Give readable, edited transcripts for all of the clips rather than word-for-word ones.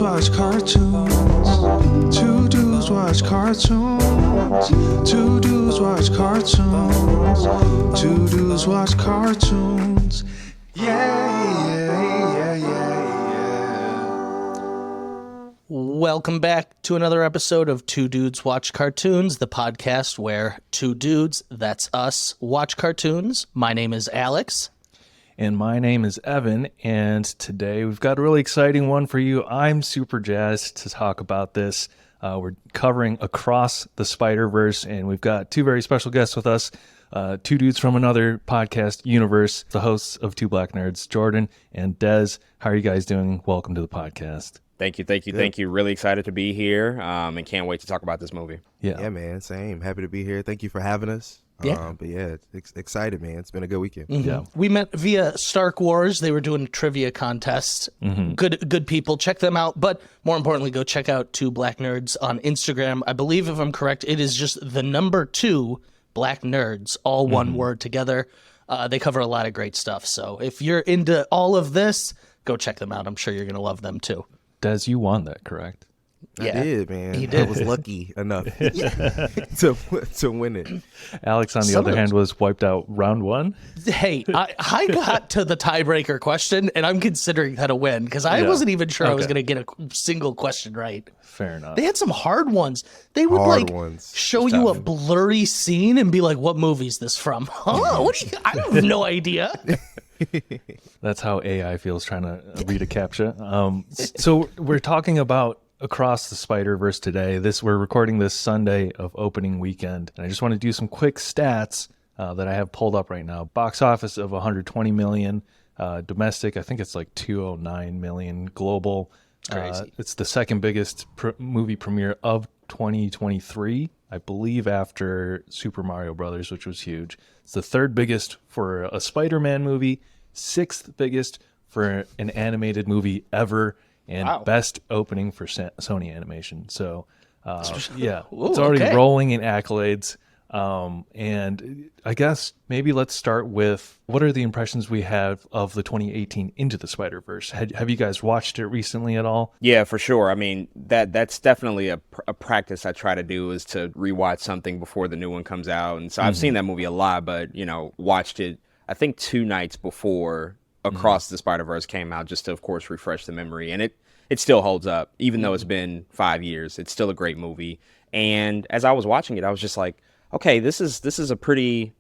watch cartoons. Two dudes watch cartoons. Two dudes watch cartoons. Two dudes watch cartoons. Welcome back to another episode of Two Dudes Watch Cartoons, the podcast where two dudes, that's us, watch cartoons. My name is Alex. And my name is Evan, and today we've got a really exciting one for you. I'm super jazzed to talk about this. We're covering Across the Spider-Verse, and we've got two very special guests with us, two dudes from another podcast universe, the hosts of Two Black Nerds, Jordan and Dez. How are you guys doing? Welcome to the podcast. Thank you. Really excited to be here, and can't wait to talk about this movie. Yeah, man, same. Happy to be here. Thank you for having us. Excited, man. It's been a good weekend. Mm-hmm. Yeah, we met via Stark Wars. They were doing a trivia contest. Mm-hmm. Good people. Check them out. But more importantly, go check out Two Black Nerds on Instagram. I believe, if I'm correct, it is just the number 2 Black Nerds, all one word together. They cover a lot of great stuff. So if you're into all of this, go check them out. I'm sure you're going to love them too. Des, you won that, correct? Yeah, I did, man. He did. I was lucky enough to win it. Alex, on the other hand, was wiped out round 1. Hey, I got to the tiebreaker question, and I'm considering that a win because I wasn't even sure I was going to get a single question right. Fair enough. They had some hard ones. They would show you a blurry scene and be like, "What movie is this from?" Huh? I have no idea. That's how AI feels trying to read a CAPTCHA. So we're talking about Across the Spider-Verse today. We're recording this Sunday of opening weekend. And I just want to do some quick stats that I have pulled up right now. Box office of 120 million. Domestic, I think it's like 209 million. Global. Crazy. It's the second biggest movie premiere of 2023, I believe, after Super Mario Brothers, which was huge. It's the third biggest for a Spider-Man movie, 6th biggest for an animated movie ever, and best opening for Sony Animation. So, it's already rolling in accolades. And I guess maybe let's start with what are the impressions we have of the 2018 Into the Spider-Verse? Have you guys watched it recently at all? Yeah, for sure. I mean, that's definitely a practice I try to do, is to rewatch something before the new one comes out. And so I've seen that movie a lot, but, watched it, I think 2 nights before Across the Spider-Verse came out, just to, of course, refresh the memory. And it still holds up, even though it's been 5 years. It's still a great movie. And as I was watching it, I was just like, okay, this is a pretty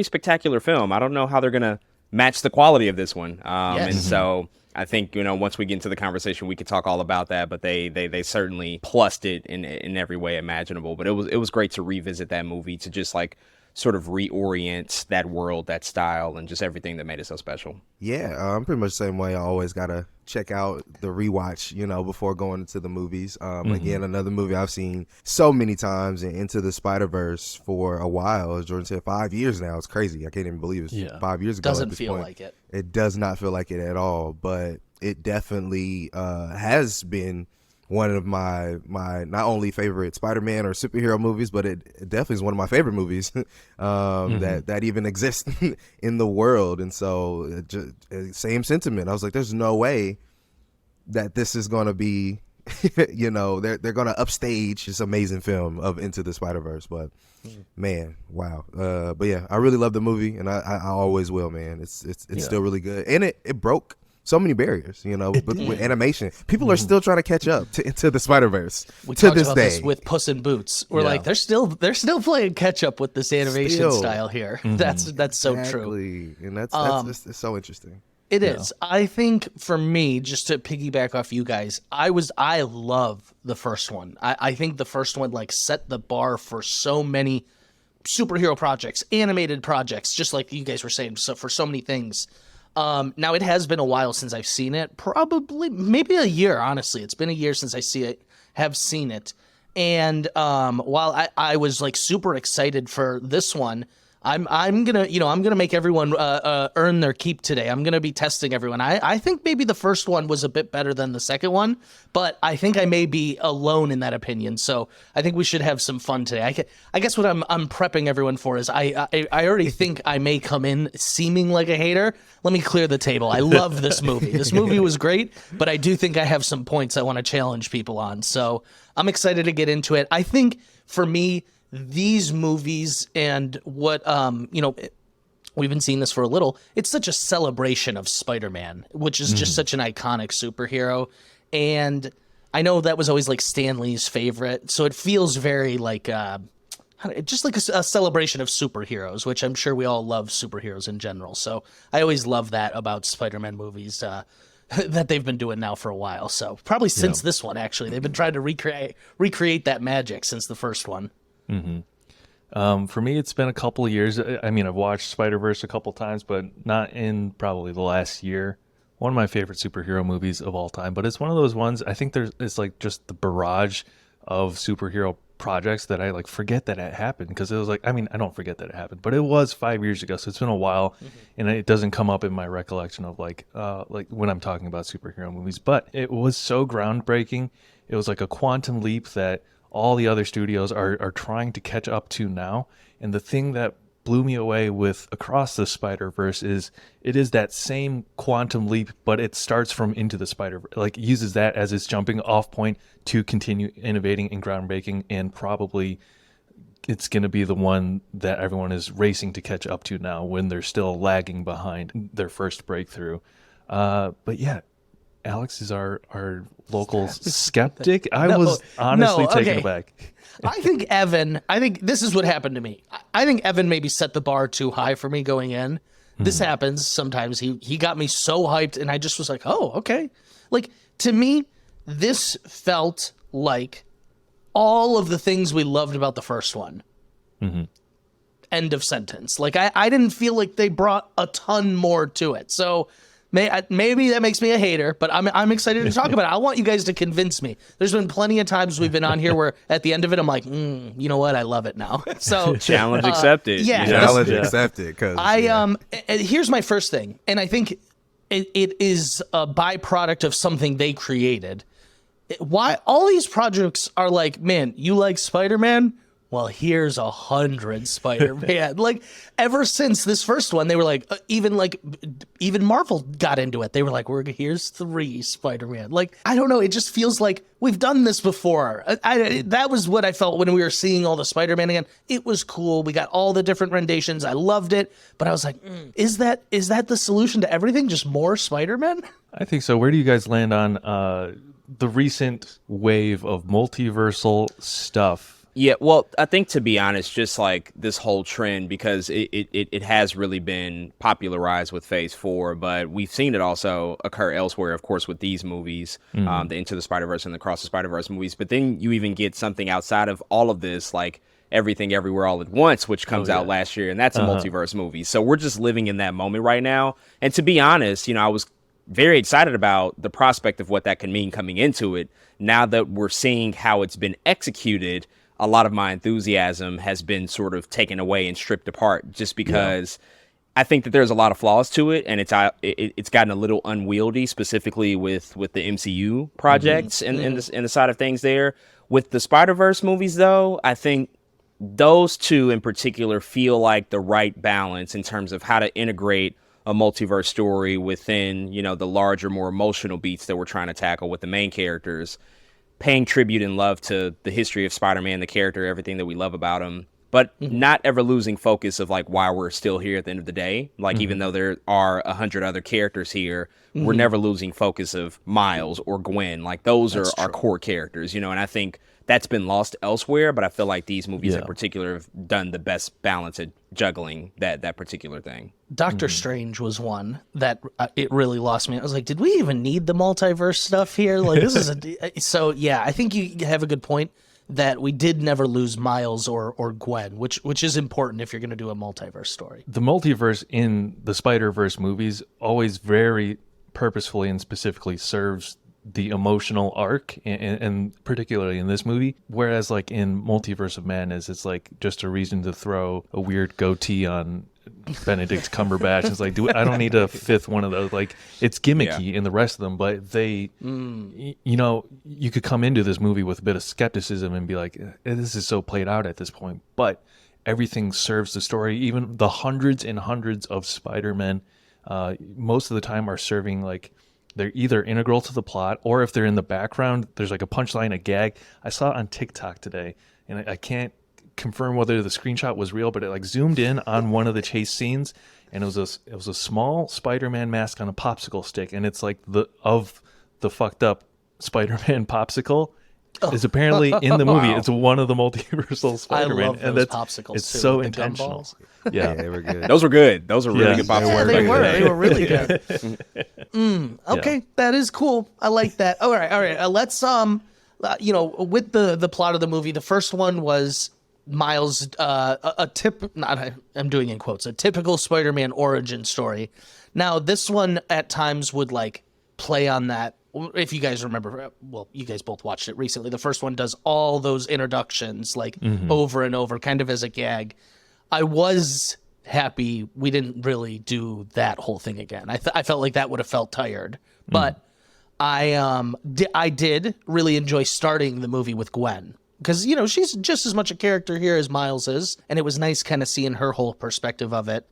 spectacular film. I don't know how they're gonna match the quality of this one. And so I think once we get into the conversation, we could talk all about that. But they certainly plussed it in every way imaginable. But it was great to revisit that movie, to just like sort of reorient that world, that style, and just everything that made it so special. Yeah, I'm pretty much the same way. I always gotta check out the rewatch, before going into the movies. Again, another movie I've seen so many times, and Into the Spider-Verse for a while. As Jordan said, 5 years now. It's crazy. I can't even believe it's 5 years ago. Doesn't feel like it. It does not feel like it at all. But it definitely has been one of my not only favorite Spider-Man or superhero movies, but it definitely is one of my favorite movies that even exists in the world. And so same sentiment. I was like, there's no way that this is going to be, they're going to upstage this amazing film of Into the Spider-Verse. But man, wow. But yeah, I really love the movie, and I always will, man. It's still really good. And it broke so many barriers, with animation. People are still trying to catch up to Into the Spider-Verse to this day. This with Puss in Boots. We're like, they're still playing catch up with this animation style here. That's so true. And that's so interesting. It is. I think for me, just to piggyback off you guys, I love the first one. I think the first one set the bar for so many superhero projects, animated projects, just like you guys were saying, so for so many things. Now, it has been a while since I've seen it. Probably, maybe a year, honestly. It's been a year since I have seen it. And while I was super excited for this one, I'm gonna make everyone earn their keep today. I'm gonna be testing everyone. I think maybe the first one was a bit better than the second one, but I think I may be alone in that opinion. So I think we should have some fun today. I guess what I'm prepping everyone for is I already think I may come in seeming like a hater. Let me clear the table. I love this movie. This movie was great, but I do think I have some points I want to challenge people on. So I'm excited to get into it. I think for me, these movies and what we've been seeing this for a little, it's such a celebration of Spider-Man, which is just such an iconic superhero. And I know that was always like Stan Lee's favorite, so it feels very like just like a celebration of superheroes, which I'm sure we all love superheroes in general. So I always love that about Spider-Man movies that they've been doing now for a while. So probably since this one, actually, they've been trying to recreate that magic since the first one. For me, it's been a couple of years. I mean, I've watched Spider-Verse a couple times, but not in probably the last year. One of my favorite superhero movies of all time, but it's one of those ones, I think it's like just the barrage of superhero projects that I like forget that it happened, because it was like, I mean, I don't forget that it happened, but it was 5 years ago, so it's been a while, and it doesn't come up in my recollection of like when I'm talking about superhero movies, but it was so groundbreaking. It was like a quantum leap that all the other studios are trying to catch up to now. And the thing that blew me away with Across the Spider-Verse is it is that same quantum leap, but it starts from Into the Spider-Verse, like uses that as its jumping off point to continue innovating and groundbreaking, and probably it's going to be the one that everyone is racing to catch up to now when they're still lagging behind their first breakthrough. But yeah, Alex is our local skeptic. I was honestly taken aback. I think this is what happened to me. I think Evan maybe set the bar too high for me going in. This happens sometimes. He got me so hyped, and I just was like, oh, okay. Like, to me, this felt like all of the things we loved about the first one. End of sentence. Like, I didn't feel like they brought a ton more to it. So maybe that makes me a hater, but I'm excited to talk about it. I want you guys to convince me. There's been plenty of times we've been on here where at the end of it, I'm like, you know what? I love it now. So challenge accepted. Yeah, Challenge accepted. Because here's my first thing, and I think it is a byproduct of something they created. Why all these projects are like, man, you like Spider-Man? Well, here's 100 Spider-Man. Like, ever since this first one, they were like, even Marvel got into it. They were like, here's 3 Spider-Man. Like, I don't know. It just feels like we've done this before. That was what I felt when we were seeing all the Spider-Man again. It was cool. We got all the different renditions. I loved it. But I was like, is that the solution to everything? Just more Spider-Man? I think so. Where do you guys land on the recent wave of multiversal stuff? Yeah, well, I think, to be honest, just like this whole trend, because it has really been popularized with Phase 4, but we've seen it also occur elsewhere, of course, with these movies, the Into the Spider-Verse and the Across the Spider-Verse movies. But then you even get something outside of all of this, like Everything Everywhere All at Once, which comes out last year, and that's a multiverse movie. So we're just living in that moment right now. And to be honest, I was very excited about the prospect of what that can mean coming into it. Now that we're seeing how it's been executed, a lot of my enthusiasm has been sort of taken away and stripped apart, just because I think that there's a lot of flaws to it, and it's gotten a little unwieldy, specifically with the MCU projects and the side of things there. With the Spider-Verse movies, though, I think those two in particular feel like the right balance in terms of how to integrate a multiverse story within, the larger, more emotional beats that we're trying to tackle with the main characters, paying tribute and love to the history of Spider-Man, the character, everything that we love about him, but not ever losing focus of like why we're still here at the end of the day. Like, even though there are 100 other characters here, we're never losing focus of Miles or Gwen. Like, those are our core characters, and I think that's been lost elsewhere, but I feel like these movies in particular have done the best balance at juggling that particular thing. Doctor Strange was one that it really lost me. I was like, did we even need the multiverse stuff here? Like, this is so yeah, I think you have a good point that we did never lose Miles or Gwen, which is important if you're going to do a multiverse story. The multiverse in the Spider-Verse movies always very purposefully and specifically serves the emotional arc, and particularly in this movie. Whereas like in Multiverse of Madness, it's like just a reason to throw a weird goatee on Benedict Cumberbatch. It's like, I don't need a fifth one of those. Like, it's gimmicky in the rest of them, but they, you know, you could come into this movie with a bit of skepticism and be like, this is so played out at this point. But everything serves the story. Even the hundreds and hundreds of Spider-Men, most of the time are serving, like, they're either integral to the plot, or if they're in the background, there's like a punchline, a gag. I saw it on TikTok today, and I can't confirm whether the screenshot was real, but it like zoomed in on one of the chase scenes, and it was a small Spider-Man mask on a popsicle stick, and it's like the fucked up Spider-Man popsicle is apparently in the movie. It's one of the multiversal Spider-Man. I love and those popsicles. It's too, so with the intentional. gumballs. Yeah, They were good. Those were good. Those were really good popsicles. Yeah, they were really good. Okay, that is cool. I like that. All right. Let's you know, with the plot of the movie, the first one was Miles, I'm doing in quotes, a typical Spider-Man origin story. Now, this one at times would like play on that. If you guys remember, well, you guys both watched it recently. The first one does all those introductions like over and over, kind of as a gag. I was happy we didn't really do that whole thing again. I felt like that would have felt tired, but I did really enjoy starting the movie with Gwen. Because, you know, she's just as much a character here as Miles is, and it was nice kind of seeing her whole perspective of it.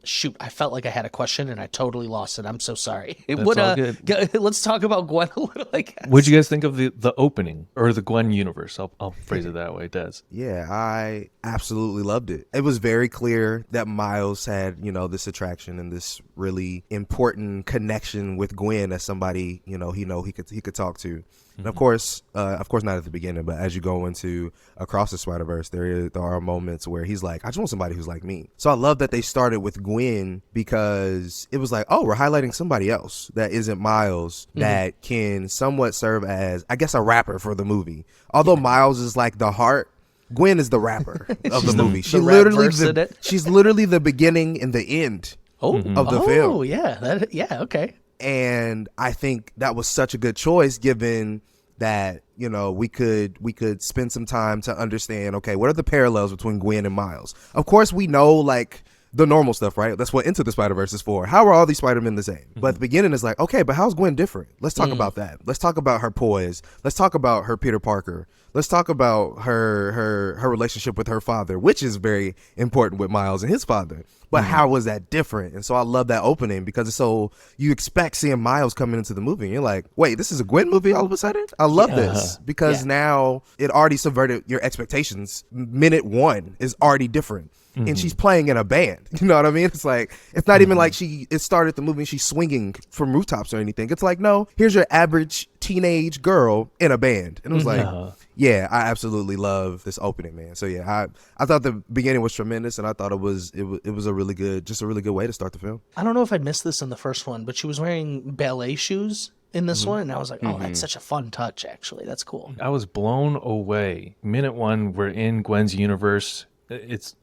Shoot, I felt like I had a question, and I totally lost it. I'm so sorry. That's all good. Let's talk about Gwen a little, I guess. What'd you guys think of the opening, or the Gwen universe? I'll phrase it that way, Des. Yeah, I absolutely loved it. It was very clear that Miles had, you know, this attraction and this really important connection with Gwen as somebody, you know he could talk to. And of course not at the beginning, but as you go into Across the Spider-Verse, there are moments where he's like, I just want somebody who's like me. So I love that they started with Gwen, because it was like, oh, we're highlighting somebody else that isn't Miles that can somewhat serve as, I guess, a rapper for the movie. Although Miles is like the heart, Gwen is the rapper of the movie. She's literally the beginning and the end of the film. Oh, yeah. Okay. And I think that was such a good choice, given that, you know, we could spend some time to understand, okay, what are the parallels between Gwen and Miles? Of course, we know, like, the normal stuff, right? That's what Into the Spider-Verse is for. How are all these Spider-Men the same? But at the beginning, it's like, okay, but how's Gwen different? Let's talk about that. Let's talk about her poise. Let's talk about her Peter Parker. Let's talk about her relationship with her father, which is very important with Miles and his father. But how was that different? And so I love that opening, because it's so, you expect seeing Miles coming into the movie, and you're like, wait, this is a Gwen movie all of a sudden? I love this, because now it already subverted your expectations. Minute one is already different. And she's playing in a band. You know what I mean? It's like, it's not even like it started the movie and she's swinging from rooftops or anything. It's like, no, here's your average teenage girl in a band. And it was like, yeah, I absolutely love this opening, man. So yeah, I thought the beginning was tremendous, and I thought it was a really good way to start the film. I don't know if I missed this in the first one, but she was wearing ballet shoes in this one, and I was like, oh, that's such a fun touch, actually. That's cool. I was blown away. Minute one, we're in Gwen's universe. It's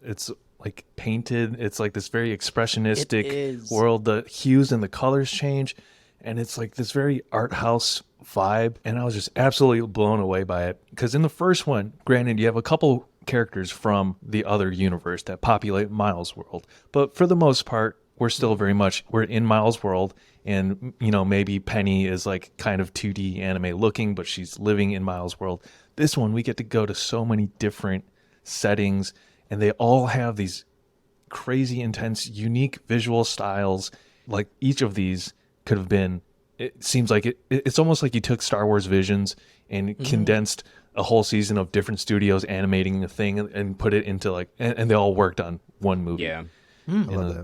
like painted. It's like this very expressionistic world. The hues and the colors change, and it's like this very art house vibe. And I was just absolutely blown away by it, because in the first one, granted, you have a couple characters from the other universe that populate Miles' world, but for the most part, we're still we're in Miles' world. And, you know, maybe Penny is like kind of 2D anime looking, but she's living in Miles' world. This one, we get to go to so many different settings, and they all have these crazy, intense, unique visual styles. Like, each of these could have been, it seems like it's almost like you took Star Wars visions and condensed a whole season of different studios animating a thing and put it into like, and they all worked on one movie. Yeah. Love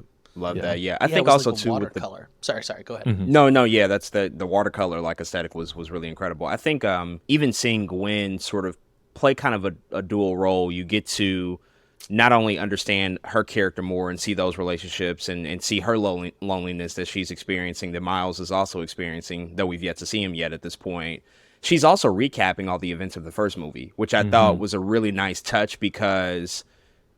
that. That. Yeah. I think also like too watercolor. Sorry, go ahead. No, yeah, that's the watercolor like aesthetic was really incredible. I think even seeing Gwen sort of play kind of a dual role, you get to not only understand her character more and see those relationships and see her loneliness that she's experiencing, that Miles is also experiencing, though we've yet to see him yet at this point. She's also recapping all the events of the first movie, which I thought was a really nice touch, because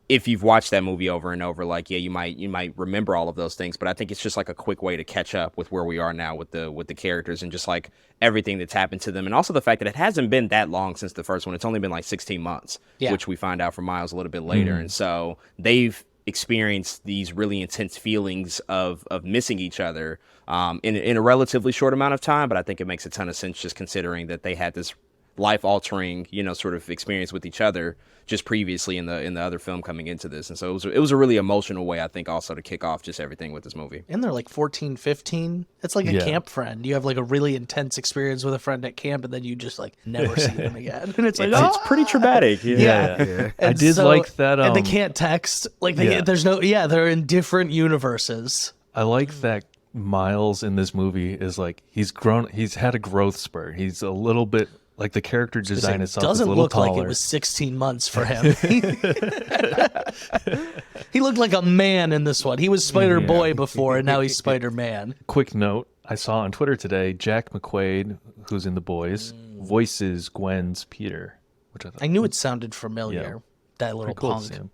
if you've watched that movie over and over, like, yeah, you might remember all of those things, but I think it's just like a quick way to catch up with where we are now with the characters and just like everything that's happened to them, and also the fact that it hasn't been that long since the first one. It's only been like 16 months, which we find out from Miles a little bit later, and so they've experienced these really intense feelings of missing each other in a relatively short amount of time. But I think it makes a ton of sense just considering that they had this life-altering, sort of experience with each other just previously in the other film coming into this. And so it was a really emotional way, I think, also to kick off just everything with this movie. And they're like 14, 15. It's like a camp friend. You have like a really intense experience with a friend at camp, and then you just like never see them again. And it's like, it's pretty traumatic. Yeah. I did like that. And they can't text. Like they're in different universes. I like that Miles in this movie is like, he's grown, he's had a growth spurt. He's a little bit, like the character design itself is a little taller. Doesn't look like it was 16 months for him. He looked like a man in this one. He was Spider-Boy before, and now he's Spider-Man. Quick note, I saw on Twitter today, Jack McQuaid, who's in The Boys, voices Gwen's Peter, which I thought, I knew it sounded familiar. Yeah. That little cool to punk. see him.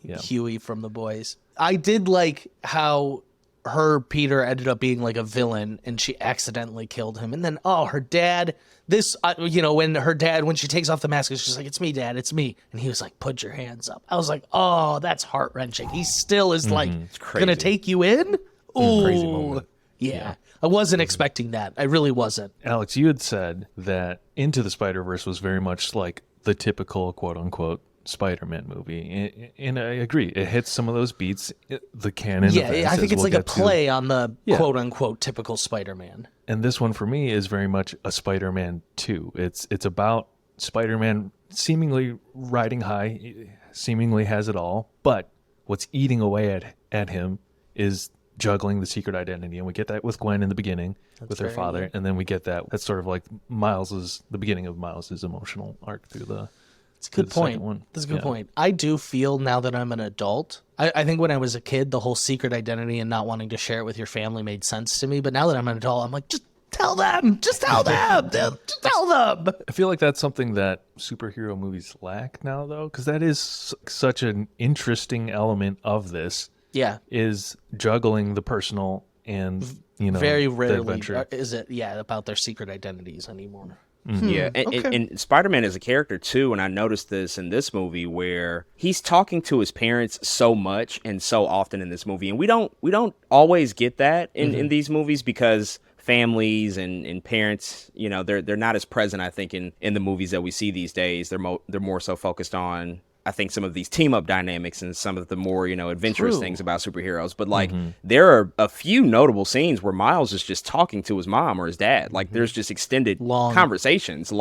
Yeah. Huey from The Boys. I did like how her Peter ended up being like a villain, and she accidentally killed him. And then, her dad, when she takes off the mask, she's like, "It's me, Dad, it's me." And he was like, "Put your hands up." I was like, oh, that's heart-wrenching. He still is like, gonna take you in? Ooh. Crazy moment. Yeah. I wasn't expecting that. I really wasn't. Alex, you had said that Into the Spider-Verse was very much like the typical quote-unquote Spider-Man movie, and I agree. It hits some of those beats, the canon. Yeah, I think it's like a play on the quote-unquote typical Spider-Man. And this one for me is very much a Spider-Man 2. It's about Spider-Man seemingly riding high, seemingly has it all, but what's eating away at him is juggling the secret identity, and we get that with Gwen in the beginning with her father, and then we get that's sort of like the beginning of Miles's emotional arc through the. That's a good point. That's a good point. I do feel now that I'm an adult, I think when I was a kid, the whole secret identity and not wanting to share it with your family made sense to me. But now that I'm an adult, I'm like, just tell them. Just tell them. Just tell them. I feel like that's something that superhero movies lack now, though, because that is such an interesting element of this. Yeah. Is juggling the personal and, very the rarely adventure. is it, about their secret identities anymore. Yeah, and Spider-Man is a character too, and I noticed this in this movie where he's talking to his parents so much and so often in this movie, and we don't always get that in these movies because families and parents, they're not as present, I think, in the movies that we see these days. They're more so focused on, I think, some of these team up dynamics and some of the more, adventurous things about superheroes. But like, there are a few notable scenes where Miles is just talking to his mom or his dad. Like, there's just extended long conversations.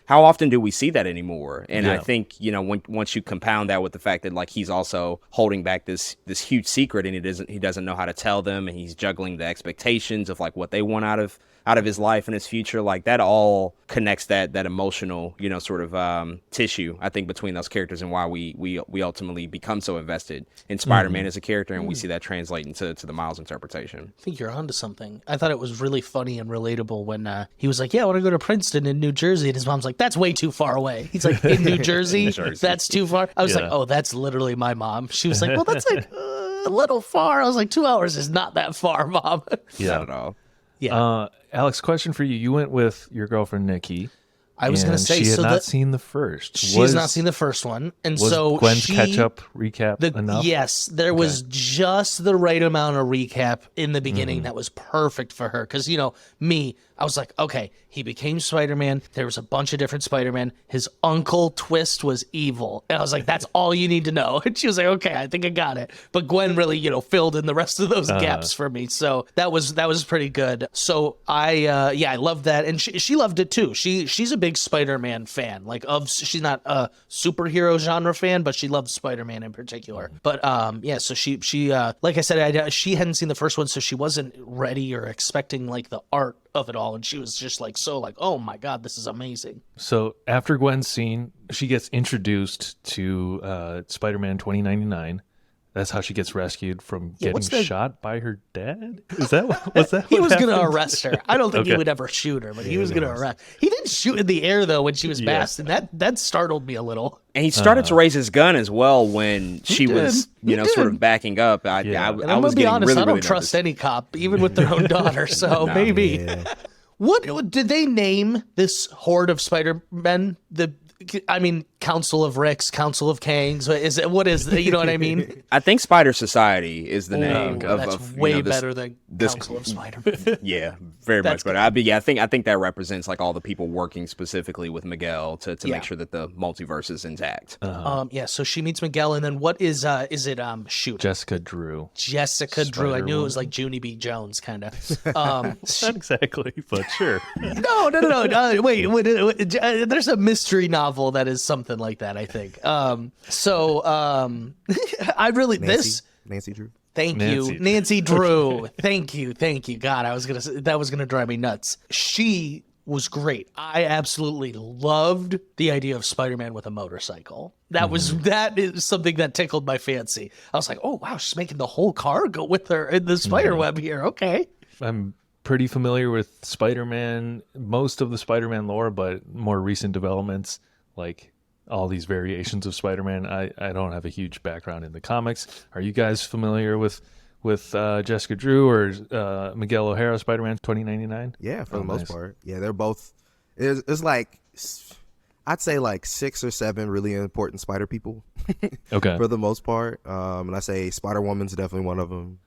How often do we see that anymore? And I think, once you compound that with the fact that like he's also holding back this huge secret, and he doesn't know how to tell them, and he's juggling the expectations of like what they want out of his life and his future, like that all connects that emotional, sort of tissue, I think, between those characters, and why we ultimately become so invested in Spider-Man as a character, and we see that translate into the Miles interpretation. I think you're onto something. I thought it was really funny and relatable when he was like, "Yeah, I want to go to Princeton in New Jersey," and his mom's like, "That's way too far away." He's like, "In New Jersey? That's too far?" I was like, "Oh, that's literally my mom." She was like, "Well, that's like a little far." I was like, 2 hours is not that far, Mom." Not at all. Yeah. Alex, question for you. You went with your girlfriend, Nikki. I was going to say, she had not seen the first. She has not seen the first one. And so Gwen's catch-up recap enough? Yes, there was just the right amount of recap in the beginning that was perfect for her. Because, me, I was like, okay, he became Spider-Man. There was a bunch of different Spider-Man. His uncle Twist was evil. And I was like, that's all you need to know. And she was like, okay, I think I got it. But Gwen really, filled in the rest of those gaps for me. So that was pretty good. So I loved that. And she loved it too. She's a big Spider-Man fan. She's not a superhero genre fan, but she loves Spider-Man in particular. But so she like I said, she hadn't seen the first one, so she wasn't ready or expecting like the art of it all, and she was just like, oh my god, this is amazing. So after Gwen's scene, she gets introduced to Spider-Man 2099, That's how she gets rescued from Yeah, getting what's the- shot by her dad. Is that was that? He what was going to happened? arrest her. I don't think he Okay. would ever shoot her, but he was going to arrest. He didn't shoot in the air though when she was passed, and that startled me a little. And he started to raise his gun as well when she was, He sort did. of backing up. I And was I'm gonna be getting honest, really, I don't really trust nervous. any cop, even with their own daughter. So maybe. Yeah. What did they name this horde of Spider-Men? Council of Ricks, Council of Kangs. What is you know what I mean? I think Spider Society is the name Oh, of that's of, way this, better than this Council of Spider-Man. Yeah, very That's much better. I think that represents like all the people working specifically with Miguel to Yeah. make sure that the multiverse is intact. So she meets Miguel, and then what is it? Jessica Drew. Jessica Drew. I knew it Spider-Woman. was like Junie B. Jones, kind of. Not exactly, but sure. No. Wait. There's a mystery novel that is something like that, I think. I really Nancy Drew. Thank you, Nancy Drew. Thank you. God, that was gonna drive me nuts. She was great. I absolutely loved the idea of Spider-Man with a motorcycle. That is something that tickled my fancy. I was like, oh wow, she's making the whole car go with her in the spider web here. Okay. I'm pretty familiar with Spider-Man, most of the Spider-Man lore, but more recent developments, like all these variations of Spider-Man, I don't have a huge background in the comics. Are you guys familiar with Jessica Drew or Miguel O'Hara Spider-Man 2099? Yeah, for the most part. Yeah, they're both. It's like I'd say like 6 or 7 really important Spider people. Okay. For the most part, and I say Spider Woman's definitely one of them.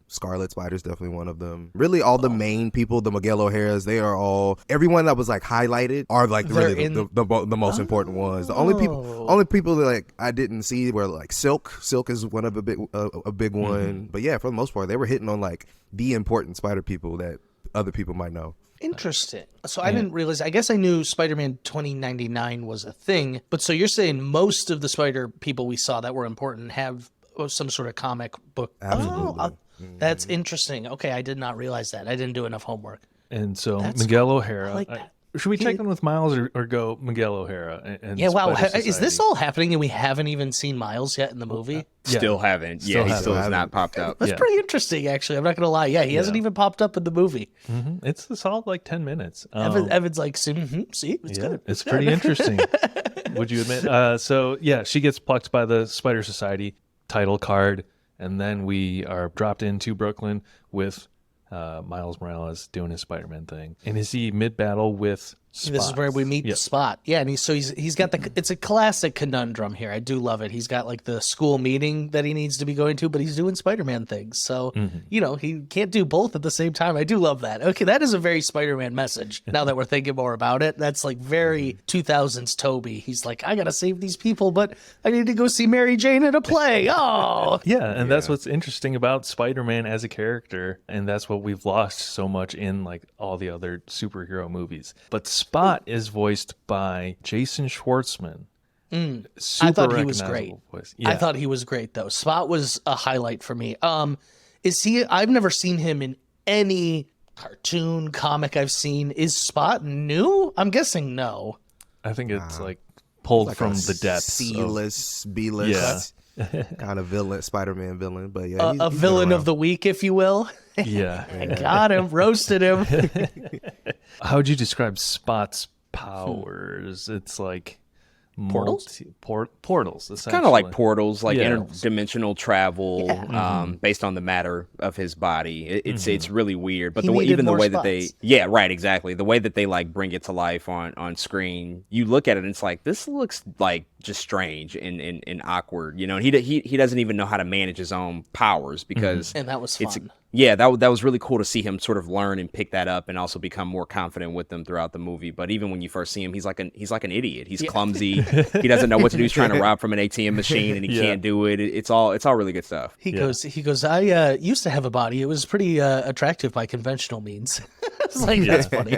Scarlet Spider's definitely one of them. Really, all the main people, the Miguel O'Haras, they are all. Everyone that was like highlighted are like the most important ones. The only people that like I didn't see were like Silk. Silk is one of a big one. But yeah, for the most part, they were hitting on like the important Spider people that other people might know. Interesting. So I didn't realize. I guess I knew Spider-Man 2099 was a thing, but so you're saying most of the Spider people we saw that were important have some sort of comic book. Absolutely. Oh, that's interesting. Okay, I did not realize that. I didn't do enough homework. And so That's Miguel cool. O'Hara. I like that. Should we take one with Miles or go Miguel O'Hara? And Yeah, wow. Spider Is this Society? all happening and we haven't even seen Miles yet in the movie? Yeah. Still haven't. Still He haven't. still has not popped up. That's Yeah. pretty interesting, actually. I'm not going to lie. Yeah, he hasn't even popped up in the movie. It's a solid like 10 minutes. Evan's like, see, it's Yeah, good. it's pretty interesting. Would you admit? So yeah, she gets plucked by the Spider Society title card, and then we are dropped into Brooklyn with Miles Morales doing his Spider-Man thing. And is he mid-battle with Spot? This is where we meet Yep. Spot. Yeah, and he's got it's a classic conundrum here. I do love it. He's got like the school meeting that he needs to be going to, but he's doing Spider-Man things. So, he can't do both at the same time. I do love that. Okay, that is a very Spider-Man message. Now that we're thinking more about it, that's like very 2000s Toby. He's like, I got to save these people, but I need to go see Mary Jane at a play. Oh. Yeah, and that's what's interesting about Spider-Man as a character, and that's what we've lost so much in like all the other superhero movies. But Spot is voiced by Jason Schwartzman. I Super thought he was great. recognizable voice. I Yeah. thought he was great though. Spot was a highlight for me. Is he? I've never seen him in any cartoon comic I've seen. Is Spot new? I'm guessing no. I think it's like pulled Like from a the depths. C-list, B-list kind of villain, Spider-Man villain. But yeah, A villain of the week, if you will. Yeah. Got him, roasted him. How would you describe Spot's powers? It's like Portals? Portals, essentially. Kind of like portals, like Yeah. interdimensional travel, Yeah. based on the matter of his body. It's really weird, but He the way, needed even the more way that they, spots. yeah, right, exactly, the way that they like bring it to life on screen, you look at it and it's like this looks like just strange and awkward, And he doesn't even know how to manage his own powers because And that was it's fun. yeah, that was really cool to see him sort of learn and pick that up and also become more confident with them throughout the movie. But even when you first see him, he's like an idiot. He's clumsy. He doesn't know what to do. He's trying to rob from an ATM machine and he can't do it. It's all really good stuff. He goes, I used to have a body. It was pretty attractive by conventional means. It's like, that's funny.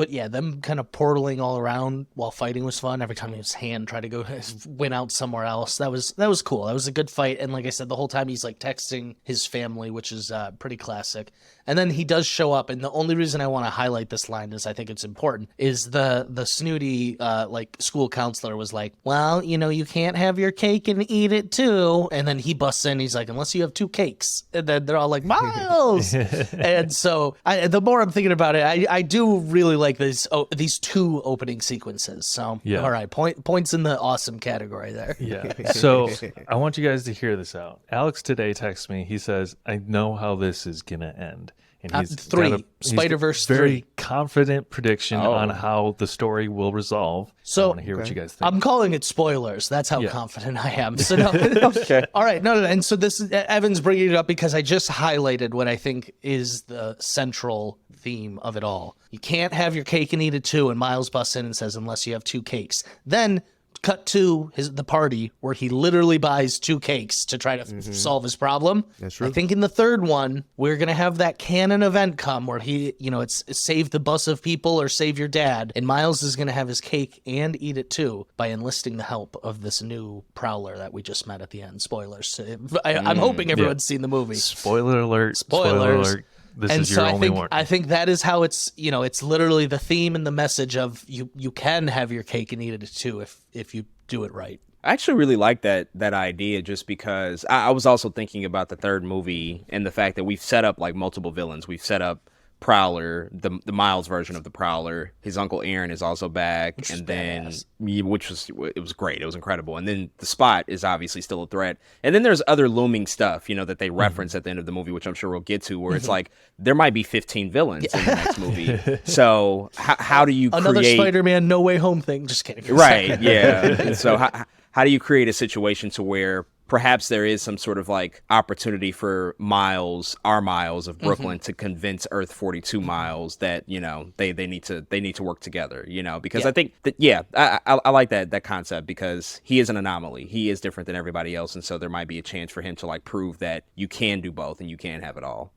But yeah, them kind of portaling all around while fighting was fun. Every time his hand tried to go win out somewhere else, that was cool. That was a good fight. And like I said, the whole time he's like texting his family, which is pretty classic. And then he does show up, and the only reason I want to highlight this line is I think it's important, is the snooty like school counselor was like, well, you know, you can't have your cake and eat it too. And then he busts in, he's like, unless you have 2 cakes. And then they're all like, Miles! And so the more I'm thinking about it, I do really like these 2 opening sequences. So, all right, points in the awesome category there. Yeah. So I want you guys to hear this out. Alex today texts me. He says, I know how this is going to end. And he's 3, Spider-Verse 3. Very confident prediction on how the story will resolve. So I want to hear what you guys think. I'm calling it spoilers. That's how confident I am. So no, okay. All right, no. And so this is Evan's bringing it up because I just highlighted what I think is the central theme of it all. You can't have your cake and eat it too. And Miles busts in and says, unless you have 2 cakes. Then cut to the party where he literally buys 2 cakes to try to solve his problem. That's true. I think in the third one, we're going to have that canon event come where he, you know, it's save the bus of people or save your dad. And Miles is going to have his cake and eat it too by enlisting the help of this new prowler that we just met at the end. Spoilers. I'm hoping everyone's seen the movie. Spoiler alert. Spoilers. Spoiler alert. This is your only warning. I think that is how it's, you know, it's literally the theme and the message of you can have your cake and eat it too if you do it right. I actually really like that idea just because I was also thinking about the third movie and the fact that we've set up like multiple villains. We've set up Prowler, the Miles version of the Prowler. His uncle Aaron is also back, which was great. It was incredible. And then the Spot is obviously still a threat. And then there's other looming stuff, you know, that they reference at the end of the movie, which I'm sure we'll get to, where it's like there might be 15 villains in the next movie. So how do you another create Spider-Man No Way Home thing? Just kidding. Right? Yeah. And so how do you create a situation to where perhaps there is some sort of like opportunity for our Miles of Brooklyn to convince Earth 42 Miles that, you know, they need to work together, you know, because I think that, I like that concept because he is an anomaly. He is different than everybody else. And so there might be a chance for him to like prove that you can do both and you can have it all.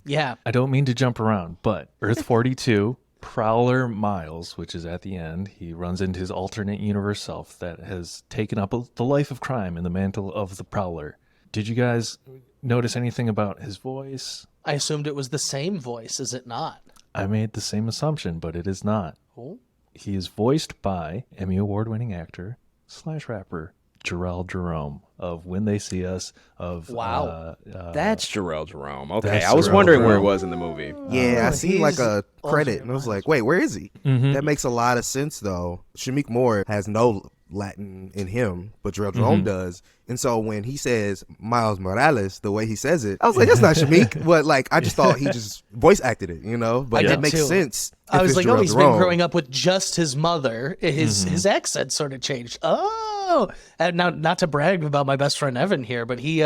Yeah. I don't mean to jump around, but Earth 42, Prowler Miles, which is at the end, he runs into his alternate universe self that has taken up the life of crime in the mantle of the Prowler. Did you guys notice anything about his voice? I assumed it was the same voice, is it not? I made the same assumption, but it is not. Cool. He is voiced by Emmy Award-winning actor / rapper Jarrell Jerome of When They See Us. Wow. That's Jarrell Jerome. Okay, That's I was Jarrell wondering where Jerome. it was in the movie. Yeah, I seen like he's a credit and I was like, wait, where is he? That makes a lot of sense though. Shameik Moore has no Latin in him, but Jarrell Jerome does. And so when he says Miles Morales, the way he says it, I was like, that's not Shameik. But like, I just thought he just voice acted it, you know? But I it did makes too. sense. I was if like, it's oh, Jarrell he's Jerome. been growing up with just his mother. His accent sort of changed. Oh, and now not to brag about my best friend Evan here, but he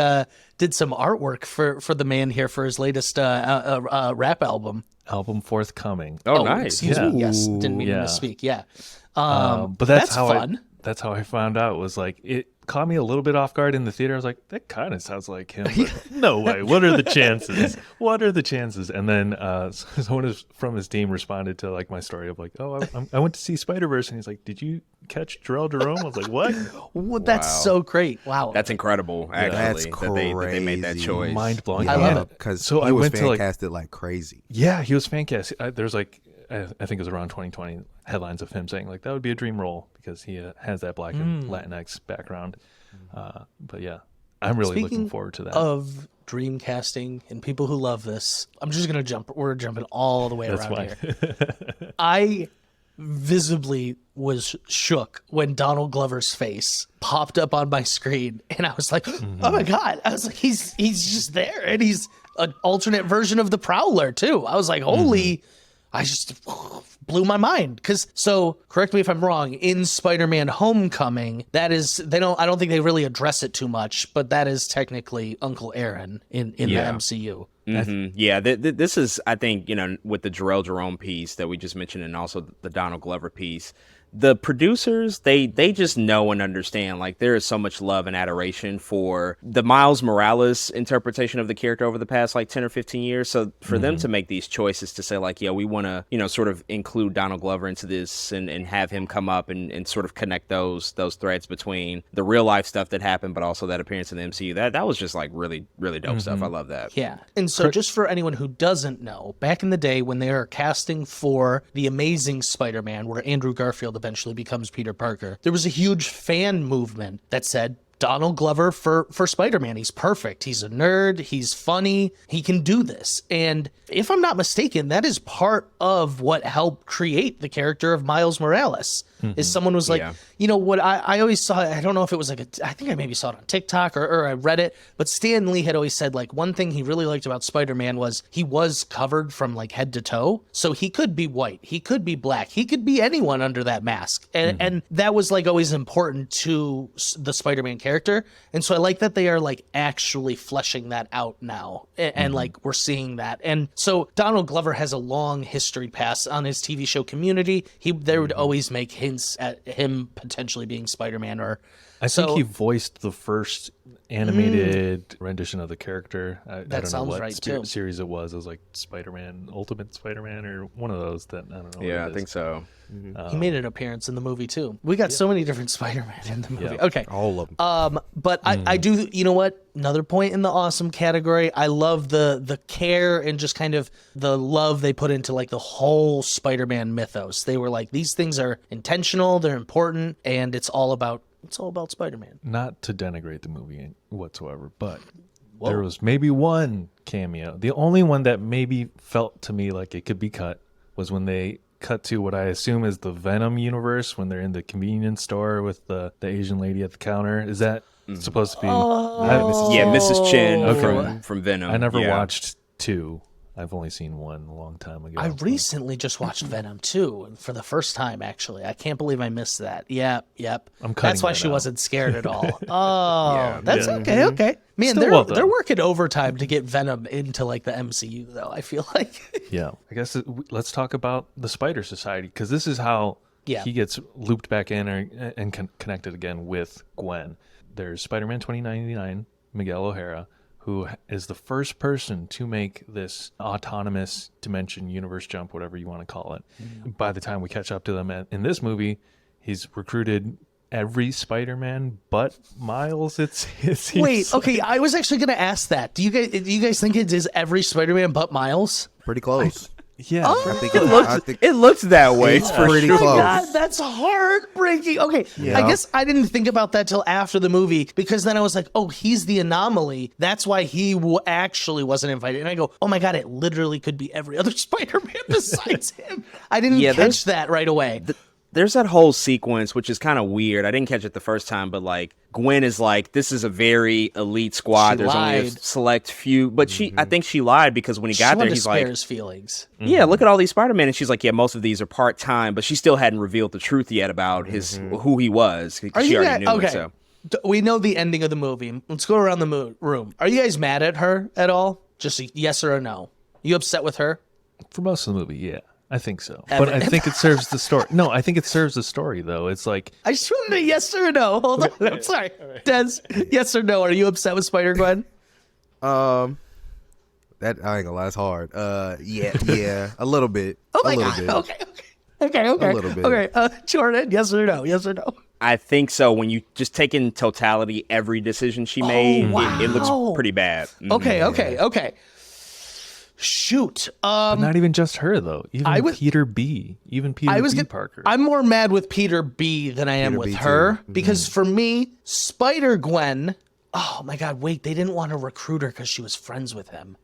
did some artwork for the man here for his latest rap album. Album forthcoming. Oh, nice. Excuse me. Yes, didn't mean to speak. Yeah, But that's how fun. That's how I found out. Was like it caught me a little bit off guard in the theater. I was like, that kind of sounds like him. But no way. What are the chances? What are the chances? And then someone from his team responded to like my story of like, oh, I went to see Spider-Verse, and he's like, did you catch Jarrell Jerome? I was like, what? Well, that's so great. Wow, That's incredible, actually, That's that they made that crazy. choice. Mind blowing. I love it. Because So he I was went to, like- fan casted like crazy. Yeah, he was fan cast. There's like, I think it was around 2020 headlines of him saying like that would be a dream role because he has that Black and Latinx background. But yeah, I'm really looking Speaking forward to that. of dream casting and people who love this, I'm just gonna jump. We're jumping all the way That's around fine. here. I visibly was shook when Donald Glover's face popped up on my screen, and I was like, "Oh my god!" I was like, "He's just there, and he's an alternate version of the Prowler too." I was like, "Holy!" I just blew my mind so correct me if I'm wrong, in Spider-Man Homecoming, that is I don't think they really address it too much, but that is technically Uncle Aaron in the MCU. Yeah, this is, I think, you know, with the Jarrell Jerome piece that we just mentioned and also the Donald Glover piece, the producers, they just know and understand, like, there is so much love and adoration for the Miles Morales interpretation of the character over the past like 10 or 15 years. So for them to make these choices to say like, yeah, we want to, you know, sort of include Donald Glover into this and have him come up and sort of connect those threads between the real life stuff that happened, but also that appearance in the MCU, that was just like really, really dope stuff. I love that. Yeah. And so just for anyone who doesn't know, back in the day when they were casting for The Amazing Spider-Man, where Andrew Garfield eventually becomes Peter Parker, there was a huge fan movement that said, Donald Glover for Spider-Man. He's perfect. He's a nerd. He's funny. He can do this. And if I'm not mistaken, that is part of what helped create the character of Miles Morales. Is someone was like, you know, what I always saw, I don't know if it was like, I think I maybe saw it on TikTok or I read it, but Stan Lee had always said like one thing he really liked about Spider-Man was he was covered from like head to toe. So he could be white. He could be black. He could be anyone under that mask. And that was like always important to the Spider-Man character. And so I like that they are like actually fleshing that out now. And like we're seeing that. And so Donald Glover has a long history past on his TV show Community. They would always make hints at him potentially being Spider-Man, or I think he voiced the first animated rendition of the character. I don't know what series it was. It was like Spider-Man, Ultimate Spider-Man, or one of those that I don't know. Yeah, I think so. He made an appearance in the movie too. We got so many different Spider-Man in the movie. Okay. All of them. But I do, you know what? Another point in the awesome category. I love the care and just kind of the love they put into like the whole Spider-Man mythos. They were like, these things are intentional, they're important, and it's all about Spider-Man. Not to denigrate the movie whatsoever, but there was maybe one cameo. The only one that maybe felt to me like it could be cut was when they cut to what I assume is the Venom universe when they're in the convenience store with the Asian lady at the counter. Is that supposed to be? Mrs. Chen from Venom. I never watched 2. I've only seen 1 a long time ago. I recently just watched Venom 2 for the first time, actually. I can't believe I missed that. Yep. That's why she wasn't scared at all. Oh, that's okay. Man, they're working overtime to get Venom into like the MCU, though, I feel like. Yeah. I guess let's talk about the Spider Society, because this is how he gets looped back in and connected again with Gwen. There's Spider-Man 2099, Miguel O'Hara, who is the first person to make this autonomous dimension universe jump, whatever you want to call it. By the time we catch up to them in this movie, he's recruited every Spider-Man but Miles. Wait, okay, I was actually going to ask that. Do you guys think it is every Spider-Man but Miles? Pretty close. Yeah, I think it looks that way. It's pretty close. God, that's heartbreaking. Okay, I guess I didn't think about that till after the movie, because then I was like, oh, he's the anomaly. That's why he actually wasn't invited. And I go, oh my God, it literally could be every other Spider-Man besides him. I didn't catch that right away. There's that whole sequence, which is kind of weird. I didn't catch it the first time, but like Gwen is like, this is a very elite squad. There's only a select few, but I think she lied, because when he got there, he's like, his feelings. Yeah, look at all these Spider-Man, and she's like, yeah, most of these are part time, but she still hadn't revealed the truth yet about who he was. She already knew it. So we know the ending of the movie. Let's go around the room. Are you guys mad at her at all? Just a yes or a no. You upset with her? For most of the movie, yeah. I think so. But I think it serves the story. No, I think it serves the story, though. It's like... I just wanted a yes or a no. Hold on. I'm sorry. Des, yes or no? Are you upset with Spider-Gwen? That I ain't gonna lie, it's hard. Yeah, a little bit. Oh my God. Okay. A little bit. Okay, Jordan, yes or no? Yes or no? I think so. When you just take in totality every decision she made, it looks pretty bad. Okay. Shoot. But not even just her, though. Even Peter B. Parker. I'm more mad with Peter B than I am with her, because for me, Spider-Gwen, oh my God, wait, they didn't want to recruit her because she was friends with him.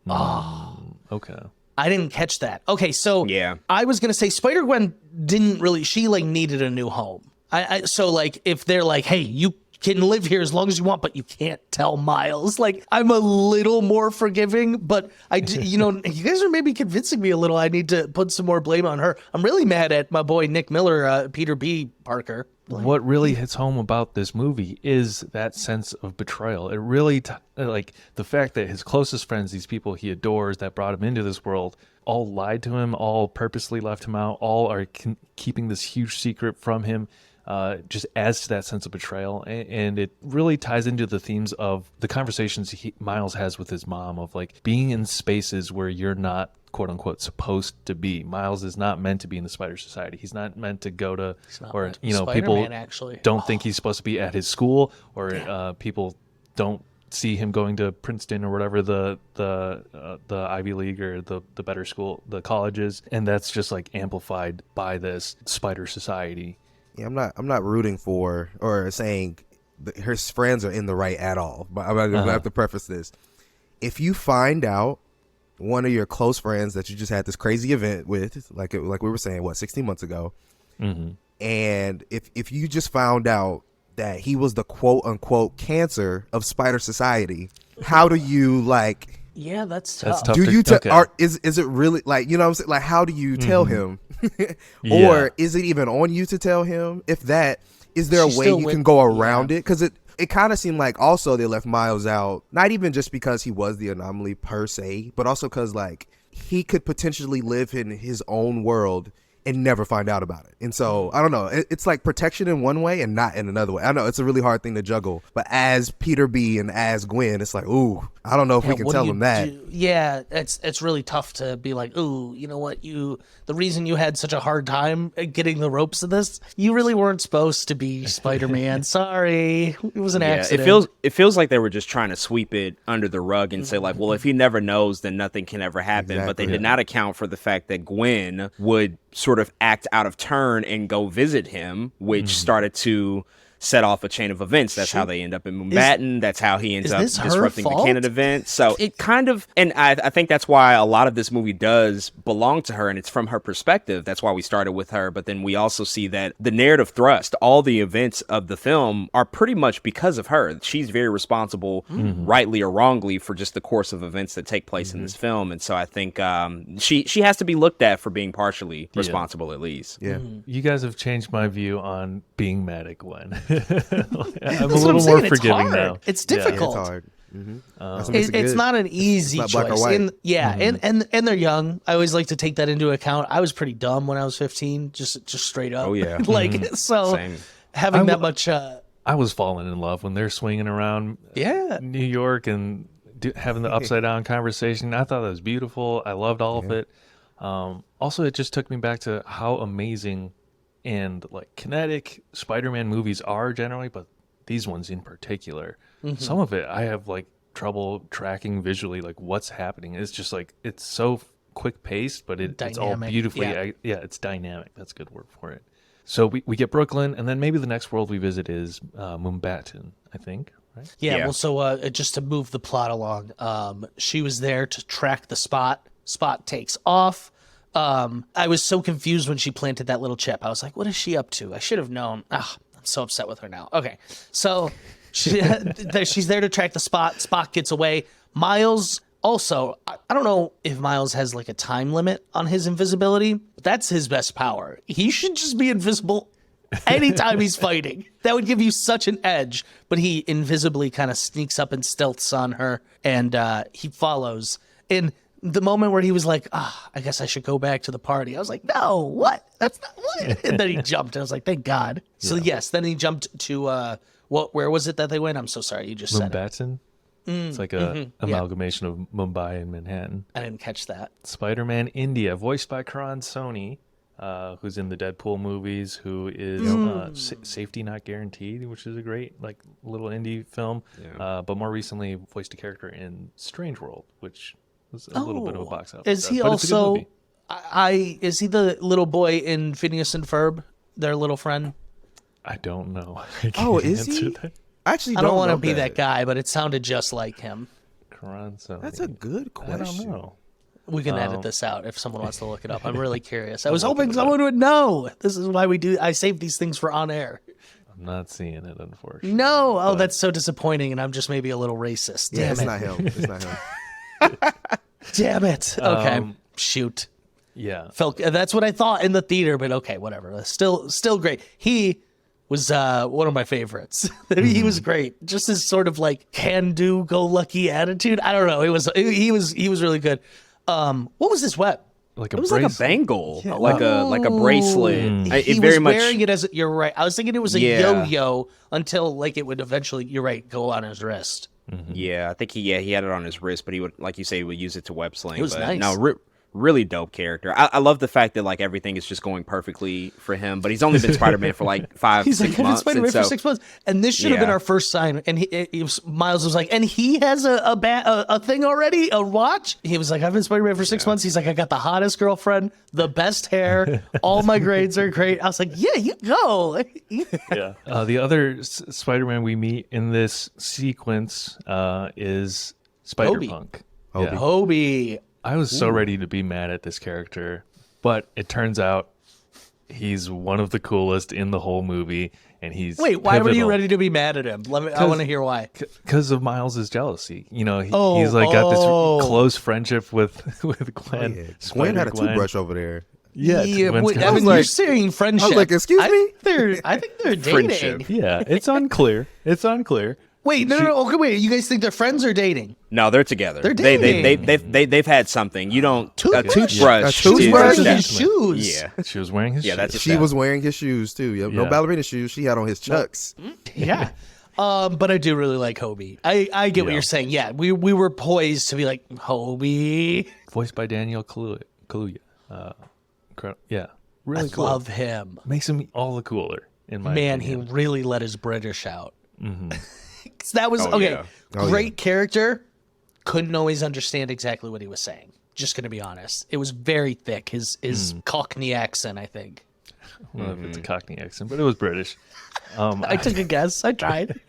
Okay. I didn't catch that. Okay, so I was going to say Spider-Gwen didn't really, she like needed a new home. So like if they're like, hey, you can live here as long as you want, but you can't tell Miles. Like, I'm a little more forgiving, but you guys are maybe convincing me a little. I need to put some more blame on her. I'm really mad at my boy Nick Miller, Peter B. Parker. What really hits home about this movie is that sense of betrayal. It really, like, the fact that his closest friends, these people he adores that brought him into this world, all lied to him, all purposely left him out, all are keeping this huge secret from him, just adds to that sense of betrayal. And it really ties into the themes of the conversations Miles has with his mom, of like being in spaces where you're not, quote unquote, supposed to be. Miles is not meant to be in the Spider Society. He's not meant to go to, or people actually don't think he's supposed to be at his school, or people don't see him going to Princeton or whatever the Ivy League or the better school, the colleges, and that's just like amplified by this Spider Society. Yeah, I'm not rooting for or saying that his friends are in the right at all. But I'm gonna have to preface this: if you find out one of your close friends that you just had this crazy event with, like we were saying, 16 months ago, and if you just found out that he was the quote unquote cancer of Spider Society, how do you like? Yeah, that's tough. Do you is it really like, you know what I'm saying? Like, how do you tell him? Or is it even on you to tell him? If that, is there a way you can go around it? Because it kind of seemed like also they left Miles out, not even just because he was the anomaly per se, but also because like he could potentially live in his own world and never find out about it. And so, I don't know, it's like protection in one way and not in another way. I know it's a really hard thing to juggle, but as Peter B and as Gwen, it's like, ooh, I don't know if we can tell him that. Yeah, it's really tough to be like, ooh, you know what, the reason you had such a hard time getting the ropes of this, you really weren't supposed to be Spider-Man. Sorry, it was an accident. It feels like they were just trying to sweep it under the rug and say like, well, if he never knows, then nothing can ever happen. Exactly. But they did not account for the fact that Gwen would sort of act out of turn and go visit him, which started to set off a chain of events. That's how they end up in Mumbattan. That's how he ends up disrupting the Canada event. So it kind of, and I think that's why a lot of this movie does belong to her, and it's from her perspective. That's why we started with her. But then we also see that the narrative thrust, all the events of the film are pretty much because of her. She's very responsible, rightly or wrongly, for just the course of events that take place in this film. And so I think she has to be looked at for being partially responsible, at least. Yeah. You guys have changed my view on being mad at Gwen. I'm a little more forgiving now. It's difficult. Yeah, it's hard. It's not an easy choice. Black or white. And they're young. I always like to take that into account. I was pretty dumb when I was 15, just straight up. Oh yeah. So Same. having that much. I was falling in love when they're swinging around New York and having the upside down conversation. I thought that was beautiful. I loved all of it. Also, it just took me back to how amazing and like kinetic Spider-Man movies are generally, but these ones in particular. Some of it I have like trouble tracking visually, like what's happening. It's just like, it's so quick paced, but it's all beautifully it's dynamic. That's a good word for it. So we get Brooklyn, and then maybe the next world we visit is Mumbattan, I think, right? Well, so just to move the plot along, she was there to track the Spot. Spot takes off. I was so confused when she planted that little chip. I was like, what is she up to? I should have known. I'm so upset with her now. Okay, so she's there to track the Spot. Spot gets away. Miles also, I don't know if Miles has like a time limit on his invisibility, but that's his best power. He should just be invisible anytime he's fighting. That would give you such an edge. But he invisibly kind of sneaks up and stealths on her, and he follows. And the moment where he was like, I guess I should go back to the party, I was like, no, what? That's not what. And then he jumped, and I was like, thank God. So yes, then he jumped to, where was it that they went? I'm so sorry, you just said it. Mumbattan? It's like a amalgamation of Mumbai and Manhattan. I didn't catch that. Spider-Man India, voiced by Karan Soni, who's in the Deadpool movies, who is Safety Not Guaranteed, which is a great like little indie film. But more recently voiced a character in Strange World, which was a little bit of a box office. Is he also? Is he the little boy in Phineas and Ferb, their little friend? I don't know. Is he? That. Actually, I don't want to be that guy, but it sounded just like him. Karan Soni. That's a good question. I don't know. We can edit this out if someone wants to look it up. I'm really curious. I was hoping someone would know. This is why I save these things for on air. I'm I'm not seeing it, unfortunately. No. Oh, that's so disappointing, and I'm just maybe a little racist. Yeah, Damn it's it. not him. It's not him. Damn it. Okay. Shoot. Yeah. Felt that's what I thought in the theater, but okay, whatever. Still great. He was one of my favorites. He was great. Just his sort of like can-do, go-lucky attitude. I don't know. He was really good. What was his web? Like a It was like a bracelet. bangle, like a bracelet. He It very was much. wearing it as you're right. I was thinking it was a Yeah. yo-yo until like it would eventually. You're right. Go on his wrist. Yeah, I think he had it on his wrist, but he would, like you say, he would use it to web sling. It was but nice. No, really dope character. I love the fact that like everything is just going perfectly for him, but he's only been Spider-Man for like 5, He's 6 like, I've been months. Spider-Man and for so- 6 months, and this should have been Yeah. our first sign. And Miles was like, and he has a thing already, a watch. He was like, I've been Spider-Man for 6 months. He's like, I got the hottest girlfriend, the best hair, all my grades are great. I was like, yeah, you go. Yeah. The other Spider-Man we meet in this sequence is Spider-Punk. Hobie. Yeah. Hobie. I was so ready to be mad at this character, but it turns out he's one of the coolest in the whole movie, and he's Wait, why were you ready to be mad at him? I want to hear why. Because of Miles' jealousy. You know, he's like got this close friendship with Gwen. Yeah. Spider Gwen had a toothbrush over there. Yeah, Gwen's wait, got- Evan, like- you're saying friendship. I was like, excuse me? I think they're dating. Friendship. yeah, it's unclear. It's unclear. Wait, no. Okay, wait. You guys think they're friends or dating? No, they're together. They're They've had something. You don't Toothbrush? a toothbrush. A She was toothbrush? wearing Yeah. his shoes. Yeah, She was wearing his Yeah, shoes. that's She was wearing his shoes too. Yep. No Yeah. ballerina shoes. She had on his chucks. Yeah. But I do really like Hobie. I get what Yeah. you're saying. Yeah, we were poised to be like, Hobie. voiced by Daniel Kaluuya. Yeah, really I cool. love him. Makes him all the cooler in my Man, opinion. he really let his British out. 'Cause that was, Oh, okay, yeah. Oh, great character. Couldn't always understand exactly what he was saying. Just going to be honest. It was very thick, his Cockney accent, I think. I don't know if it's a Cockney accent, but it was British. I took a guess. I tried.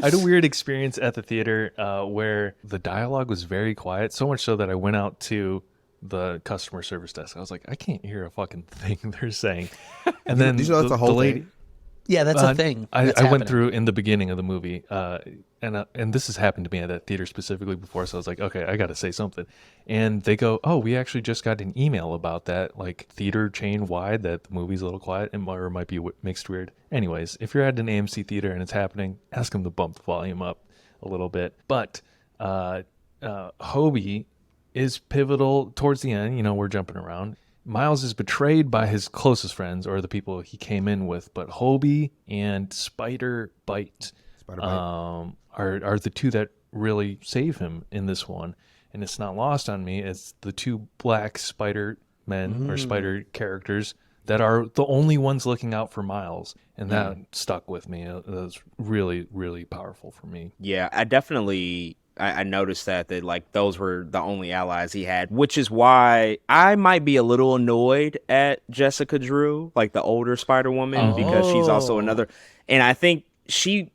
I had a weird experience at the theater where the dialogue was very quiet, so much so that I went out to the customer service desk. I was like, I can't hear a fucking thing they're saying. And then Did you know that's a whole lady, thing? Yeah, that's a thing. I That's went happening. through in the beginning of the movie, and this has happened to me at that theater specifically before. So I was like, okay, I got to say something. And they go, oh, we actually just got an email about that, like theater chain wide, that the movie's a little quiet or it might be mixed weird. Anyways, if you're at an AMC theater and it's happening, ask them to bump the volume up a little bit. But Hobie is pivotal towards the end. You know, we're jumping around. Miles is betrayed by his closest friends or the people he came in with, but Hobie and Spider-Bite are the two that really save him in this one. And it's not lost on me. It's the two black Spider-Men or Spider characters that are the only ones looking out for Miles. And that stuck with me. It was really, really powerful for me. yeah. I definitely. I noticed that like those were the only allies he had, which is why I might be a little annoyed at Jessica Drew, like the older Spider-Woman, because she's also another. And I think she,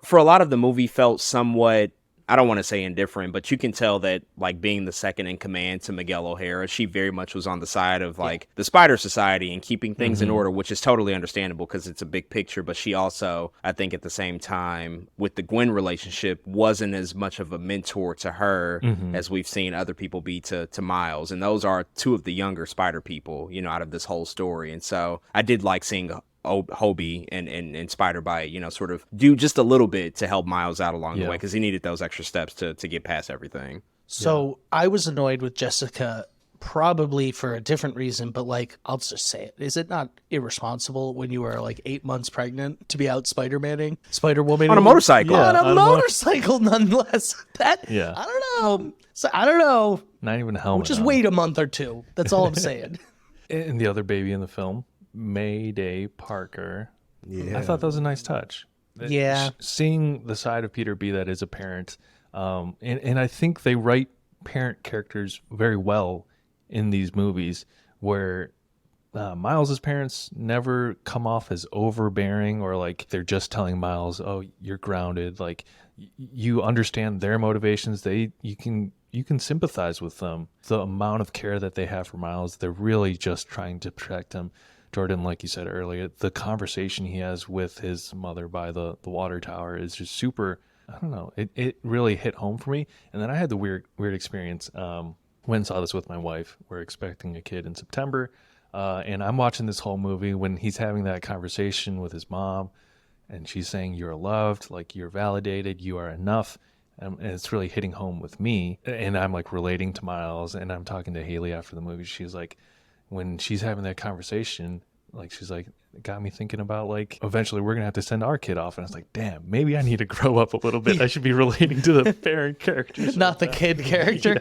for a lot of the movie, felt somewhat, I don't want to say indifferent, but you can tell that like being the second in command to Miguel O'Hara, she very much was on the side of like the Spider Society and keeping things in order, which is totally understandable because it's a big picture. But she also, I think at the same time with the Gwen relationship, wasn't as much of a mentor to her as we've seen other people be to Miles. And those are two of the younger Spider people, you know, out of this whole story. And so I did like seeing Hobie and Spider-Bite, you know, sort of do just a little bit to help Miles out along the way because he needed those extra steps to get past everything. So I was annoyed with Jessica probably for a different reason, but like, I'll just say it. Is it not irresponsible when you are like 8 months pregnant to be out Spider-Manning, Spider-Woman? On a motorcycle. On a on a motorcycle, nonetheless. I don't know. So I don't know. Not even a helmet. Just on. wait a month or two. That's all I'm saying. And the other baby in the film, Mayday Parker. Yeah. I thought that was a nice touch. Yeah. Seeing the side of Peter B that is a parent, and I think they write parent characters very well in these movies where Miles's parents never come off as overbearing or like they're just telling Miles, oh, you're grounded. Like you understand their motivations. You can sympathize with them. The amount of care that they have for Miles, they're really just trying to protect him. Jordan, like you said earlier, the conversation he has with his mother by the water tower is just super, I don't know, it really hit home for me. And then I had the weird experience. Went and saw this with my wife. We're expecting a kid in September. And I'm watching this whole movie when he's having that conversation with his mom, and she's saying, you're loved, like you're validated, you are enough. And it's really hitting home with me. And I'm like relating to Miles, and I'm talking to Hailee after the movie. She's like, when she's having that conversation, like she's like, it got me thinking about like eventually we're gonna have to send our kid off. And I was like, damn, maybe I need to grow up a little bit. I should be relating to the parent characters, not the kid character.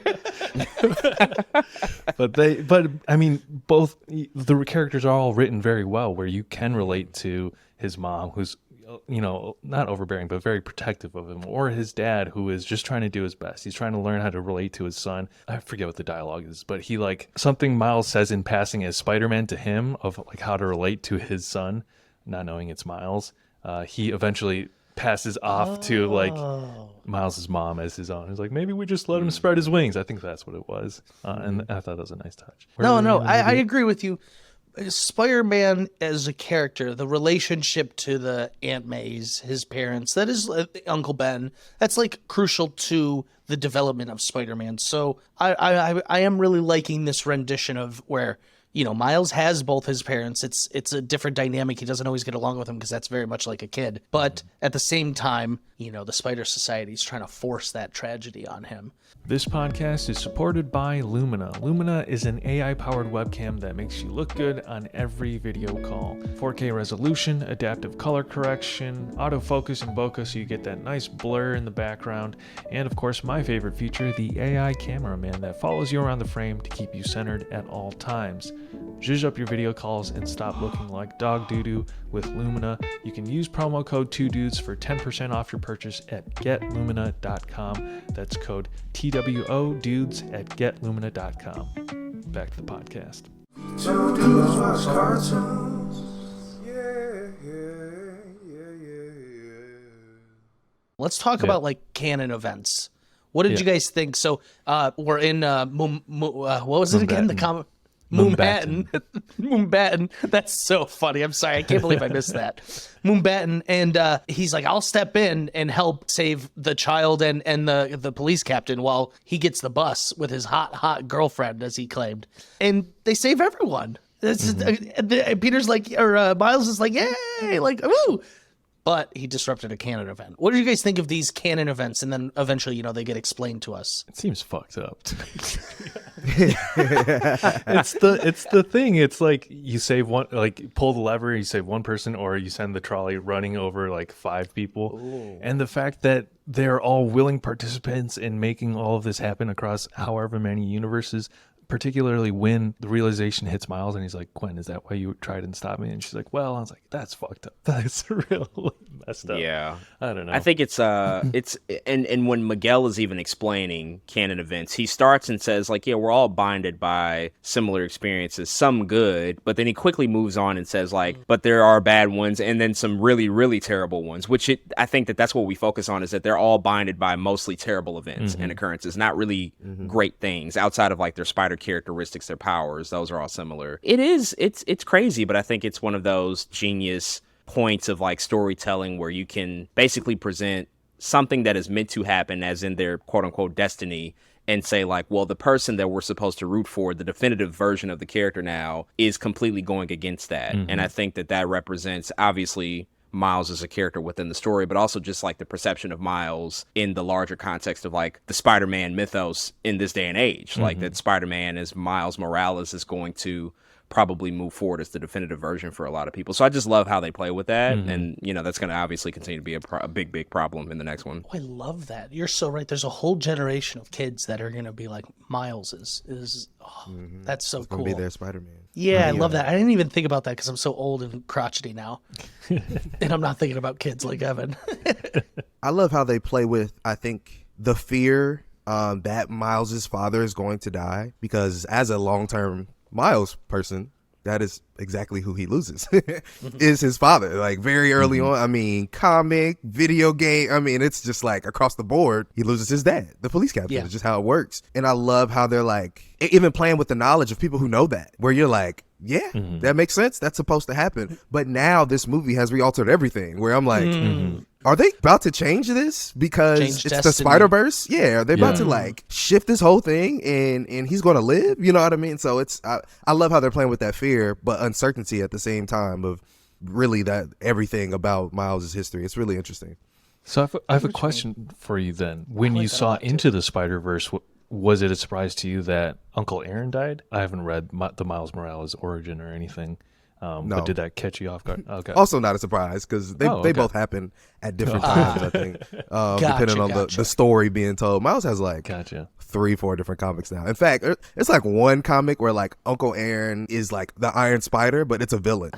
But I mean, both the characters are all written very well, where you can relate to his mom, who's, you know, not overbearing, but very protective of him, or his dad, who is just trying to do his best. He's trying to learn how to relate to his son. I forget what the dialogue is, but he, like, something Miles says in passing as Spider-Man to him of like how to relate to his son, not knowing it's Miles. He eventually passes off to like Miles's mom as his own. He's like, maybe we just let him spread his wings. I think that's what it was. And I thought that was a nice touch. I agree with you. Spider-Man as a character, the relationship to the Aunt May's, his parents, that is Uncle Ben, that's like crucial to the development of Spider-Man. So I am really liking this rendition of where, you know, Miles has both his parents. It's a different dynamic. He doesn't always get along with them because that's very much like a kid. But at the same time, you know, the Spider Society is trying to force that tragedy on him. This podcast is supported by Lumina. Lumina is an AI-powered webcam that makes you look good on every video call. 4K resolution, adaptive color correction, autofocus and bokeh so you get that nice blur in the background, and of course my favorite feature, the AI cameraman that follows you around the frame to keep you centered at all times. Zhuzh up your video calls and stop looking like dog doo-doo with Lumina. You can use promo code 2dudes for 10% off your purchase at getlumina.com. That's code TWO dudes at getlumina.com. Back to the podcast. Two dudes watch cartoons. Let's talk about like canon events. What did you guys think? So we're in what was it again? The comic. Moonbatten. Moonbatten. That's so funny. I'm sorry. I can't believe I missed that. Moonbatten. And he's like, I'll step in and help save the child and the police captain while he gets the bus with his hot girlfriend, as he claimed. And they save everyone. Peter's like, or Miles is like, yay, like, woo. But he disrupted a canon event. What do you guys think of these canon events? And then eventually, you know, they get explained to us. It seems fucked up. It's the thing. It's like you save one, like pull the lever, you save one person, or you send the trolley running over like 5 people. Ooh. And the fact that they're all willing participants in making all of this happen across however many universes. Particularly when the realization hits Miles and he's like, Gwen, is that why you tried and stopped me? And she's like, well, I was like, that's fucked up. That's really messed up. Yeah. I don't know. I think it's and when Miguel is even explaining canon events, he starts and says like, yeah, we're all binded by similar experiences, some good, but then he quickly moves on and says like, but there are bad ones and then some really, really terrible ones, which I think that's what we focus on, is that they're all binded by mostly terrible events and occurrences, not really great things outside of like their spider characteristics, their powers. Those are all similar. It's crazy, but I think it's one of those genius points of like storytelling where you can basically present something that is meant to happen as in their quote unquote destiny and say like, well, the person that we're supposed to root for, the definitive version of the character now, is completely going against that. And I think that represents obviously Miles as a character within the story, but also just like the perception of Miles in the larger context of like the Spider-Man mythos in this day and age. Like that Spider-Man as Miles Morales is going to probably move forward as the definitive version for a lot of people. So I just love how they play with that. And, you know, that's going to obviously continue to be a big problem in the next one. Oh, I love that. You're so right. There's a whole generation of kids that are going to be like, Miles is that's so cool. Be their Spider-Man. Yeah, I love that. I didn't even think about that because I'm so old and crotchety now. And I'm not thinking about kids like Evan. I love how they play with, I think, the fear that Miles's father is going to die, because as a long-term Miles person, that is exactly who he loses is his father. Like very early on, I mean, comic, video game, I mean, it's just like across the board, he loses his dad, the police captain. It's just how it works. And I love how they're like even playing with the knowledge of people who know that, where you're like, yeah, that makes sense. That's supposed to happen. But now this movie has re-altered everything where I'm like, are they about to change this? Because Change it's the destiny. Spider-Verse? Yeah, are they about to like shift this whole thing and he's going to live? You know what I mean? So it's, I love how they're playing with that fear, but uncertainty at the same time of really that everything about Miles' history. It's really interesting. So I have a question for you then. When you saw Into the Spider-Verse, was it a surprise to you that Uncle Aaron died? I haven't read the Miles Morales origin or anything. No. But did that catch you off guard? Okay. Also not a surprise because they both happen at different times, I think, depending on the story being told. Miles has like 3-4 different comics now. In fact, it's like one comic where like Uncle Aaron is like the Iron Spider, but it's a villain.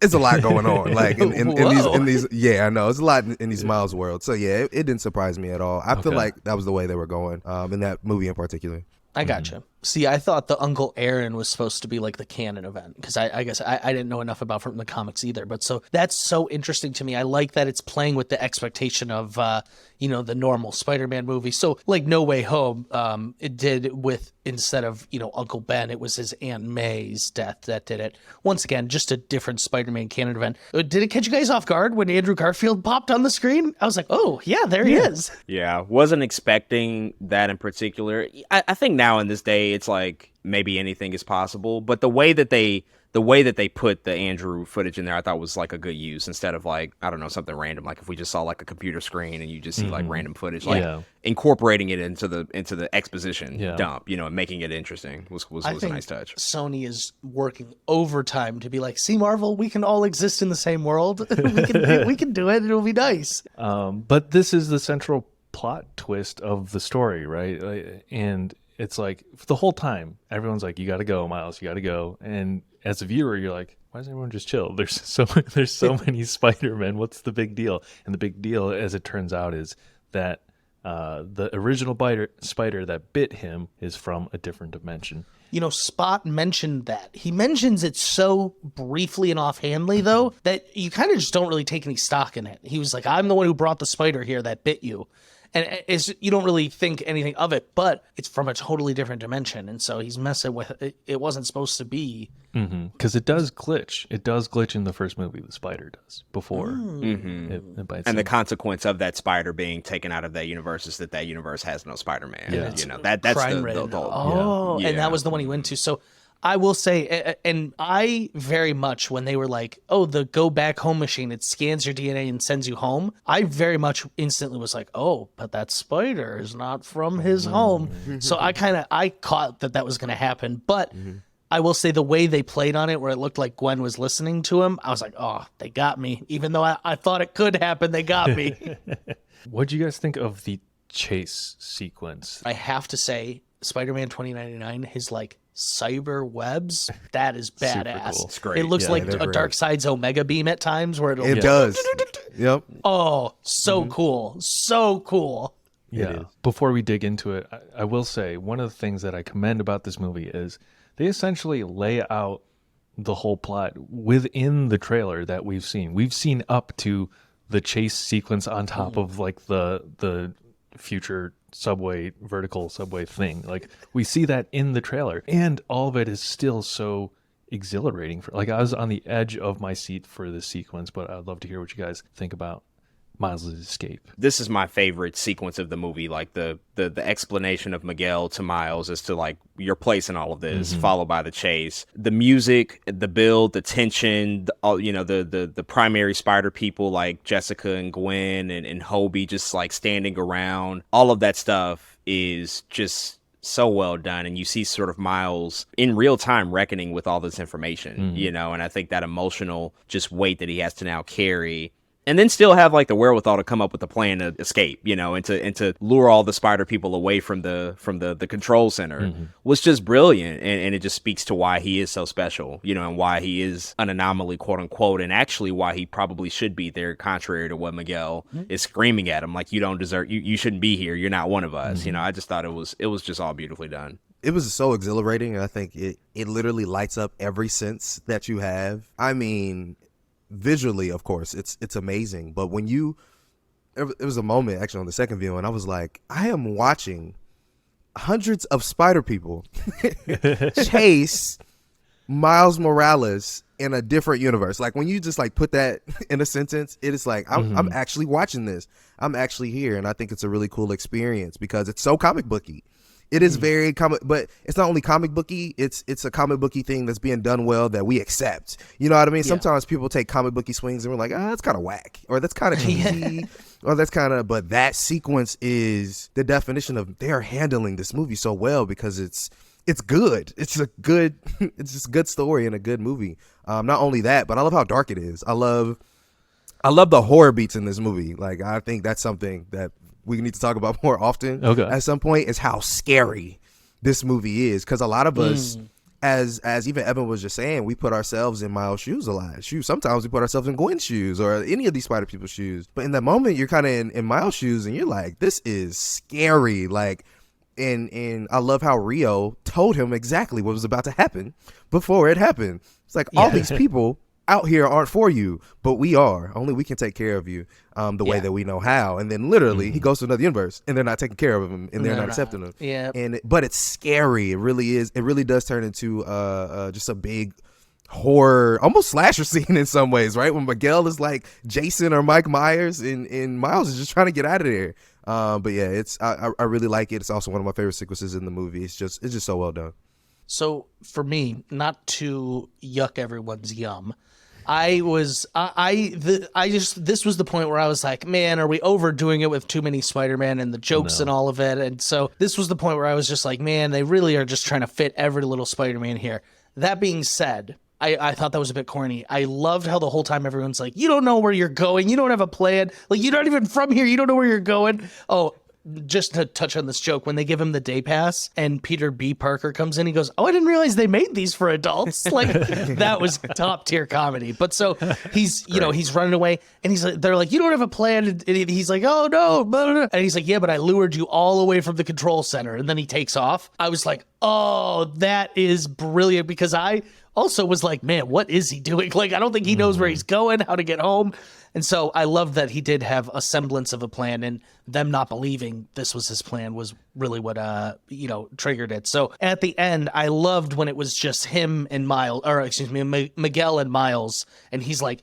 It's a lot going on, like in these. Yeah, I know it's a lot in these Miles world. So yeah, it didn't surprise me at all. I feel like that was the way they were going in that movie in particular. I gotcha. See, I thought the Uncle Aaron was supposed to be like the canon event because I guess I didn't know enough about from the comics either. But so that's so interesting to me. I like that it's playing with the expectation of the normal Spider-Man movie. So like No Way Home, it did with instead of Uncle Ben, it was his Aunt May's death that did it. Once again, just a different Spider-Man canon event. Did it catch you guys off guard when Andrew Garfield popped on the screen? I was like, oh yeah, there he is. Yeah, wasn't expecting that in particular. I think now in this day, it's like maybe anything is possible, but the way that they put the Andrew footage in there, I thought was like a good use instead of like, I don't know, something random. Like if we just saw like a computer screen and you just see like random footage, like incorporating it into the exposition dump, and making it interesting was a nice touch. Sony is working overtime to be like, see, Marvel, we can all exist in the same world. we can do it. It'll be nice. But this is the central plot twist of the story, right? And it's like the whole time everyone's like, you got to go, Miles, you got to go. And as a viewer, you're like, why doesn't everyone just chill? There's so many Spider-Men. What's the big deal? And the big deal, as it turns out, is that the original spider that bit him is from a different dimension. Spot mentioned that. He mentions it so briefly and offhandedly, though, that you kind of just don't really take any stock in it. He was like, I'm the one who brought the spider here that bit you. And you don't really think anything of it, but it's from a totally different dimension. And so he's messing with it. It wasn't supposed to be. Because it does glitch. It does glitch in the first movie, the spider does, before it bites and him. the consequence of that spider being taken out of that universe is that universe has no Spider-Man. Yeah. That's the and that was the one he went to. So I will say, and I very much, when they were like, oh, the go back home machine, it scans your DNA and sends you home, I very much instantly was like, oh, but that spider is not from his home. So I caught that was going to happen. But I will say the way they played on it, where it looked like Gwen was listening to him, I was like, oh, they got me. Even though I thought it could happen, they got me. What'd you guys think of the chase sequence? I have to say, Spider-Man 2099, his like cyber webs, that is badass. Cool. It's great. It looks like a Darkseid's Omega beam at times where it does. Yep. Oh, so cool. So cool. Yeah. Before we dig into it, I will say one of the things that I commend about this movie is they essentially lay out the whole plot within the trailer that we've seen. We've seen up to the chase sequence on top of like the future vertical subway thing. Like we see that in the trailer, and all of it is still so exhilarating. I was on the edge of my seat for this sequence, but I'd love to hear what you guys think about Miles' escape. This is my favorite sequence of the movie, like the explanation of Miguel to Miles as to like your place in all of this, followed by the chase, the music, the build, the tension, the primary spider people like Jessica and Gwen and Hobie just like standing around. All of that stuff is just so well done, and you see sort of Miles in real time reckoning with all this information, and I think that emotional just weight that he has to now carry. And then still have like the wherewithal to come up with a plan to escape, and to lure all the spider people away from the control center was just brilliant. And it just speaks to why he is so special, and why he is an anomaly, quote unquote, and actually why he probably should be there, contrary to what Miguel is screaming at him, like, you don't deserve, you shouldn't be here. You're not one of us. I just thought it was just all beautifully done. It was so exhilarating. And I think it literally lights up every sense that you have. I mean, visually, of course, it's amazing, but when it was a moment actually on the second view, and I was like, I am watching hundreds of spider people chase Miles Morales in a different universe. Like when you just like put that in a sentence, it is like I'm actually watching this. I'm actually here, and I think it's a really cool experience because it's so comic booky. It is very comic, but it's not only comic booky. It's a comic booky thing that's being done well that we accept. You know what I mean? Yeah. Sometimes people take comic booky swings and we're like, that's kind of whack, or that's kind of cheesy, or that's kind of. But that sequence is the definition of they're handling this movie so well because it's good. It's a good, it's just a good story and a good movie. Not only that, but I love how dark it is. I love the horror beats in this movie. Like I think that's something that we need to talk about more often at some point, is how scary this movie is. Because a lot of us, as even Evan was just saying, we put ourselves in Miles' shoes a lot. Sometimes we put ourselves in Gwen's shoes or any of these Spider people's shoes. But in that moment, you're kind of in Miles' shoes and you're like, this is scary. Like, and I love how Rio told him exactly what was about to happen before it happened. It's like, all these people out here aren't for you, but we are. Only we can take care of you the way that we know how. And then literally he goes to another universe and they're not taking care of him and they're not accepting him. Yeah. But it's scary. It really is. It really does turn into just a big horror, almost slasher scene in some ways, right? When Miguel is like Jason or Mike Myers and Miles is just trying to get out of there. But yeah, I really like it. It's also one of my favorite sequences in the movie. It's just so well done. So for me, not to yuck everyone's yum, this was the point where I was like, man, are we overdoing it with too many Spider-Man and the jokes and all of it? And so this was the point where I was just like, man, they really are just trying to fit every little Spider-Man here. That being said, I thought that was a bit corny. I loved how the whole time everyone's like, you don't know where you're going. You don't have a plan. Like, you're not even from here. You don't know where you're going. Oh, just to touch on this joke, when they give him the day pass and Peter B. Parker comes in, he goes, oh, I didn't realize they made these for adults. Like, that was top tier comedy. But so he's, he's running away and he's like, they're like, you don't have a plan. And he's like, oh no. Blah, blah, blah. And he's like, yeah, but I lured you all away from the control center. And then he takes off. I was like, oh, that is brilliant, because I also was like, man, what is he doing? Like, I don't think he knows where he's going, how to get home. And so I love that he did have a semblance of a plan, and them not believing this was his plan was really what, triggered it. So at the end, I loved when it was just him and Miguel and Miles. And he's like,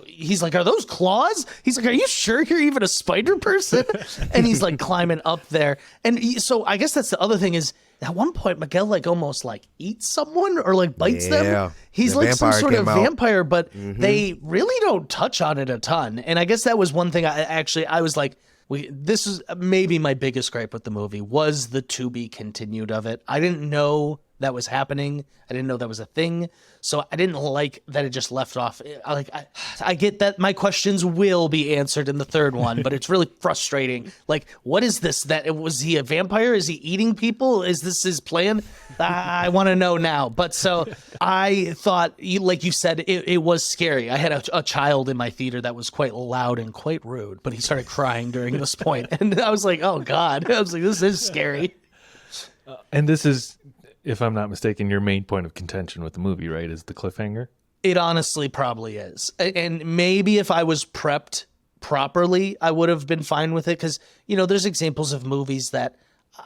he's like, are those claws? He's like, are you sure you're even a spider person? And he's like climbing up there. And so I guess that's the other thing is, at one point, Miguel like almost like eats someone or like bites them. He's the like some sort of vampire, but they really don't touch on it a ton. And I guess that was one thing I was like, this is maybe my biggest gripe with the movie was the to be continued of it. I didn't know that was happening. I didn't know that was a thing. So I didn't like that it just left off. I get that my questions will be answered in the third one, but it's really frustrating. Like, what is this? Was he a vampire? Is he eating people? Is this his plan? I want to know now. But so I thought, like you said, it was scary. I had a child in my theater that was quite loud and quite rude, but he started crying during this point. And I was like, oh God. I was like, this is scary. And this is, if I'm not mistaken, your main point of contention with the movie, right, is the cliffhanger? It honestly probably is. And maybe if I was prepped properly, I would have been fine with it. Because, there's examples of movies that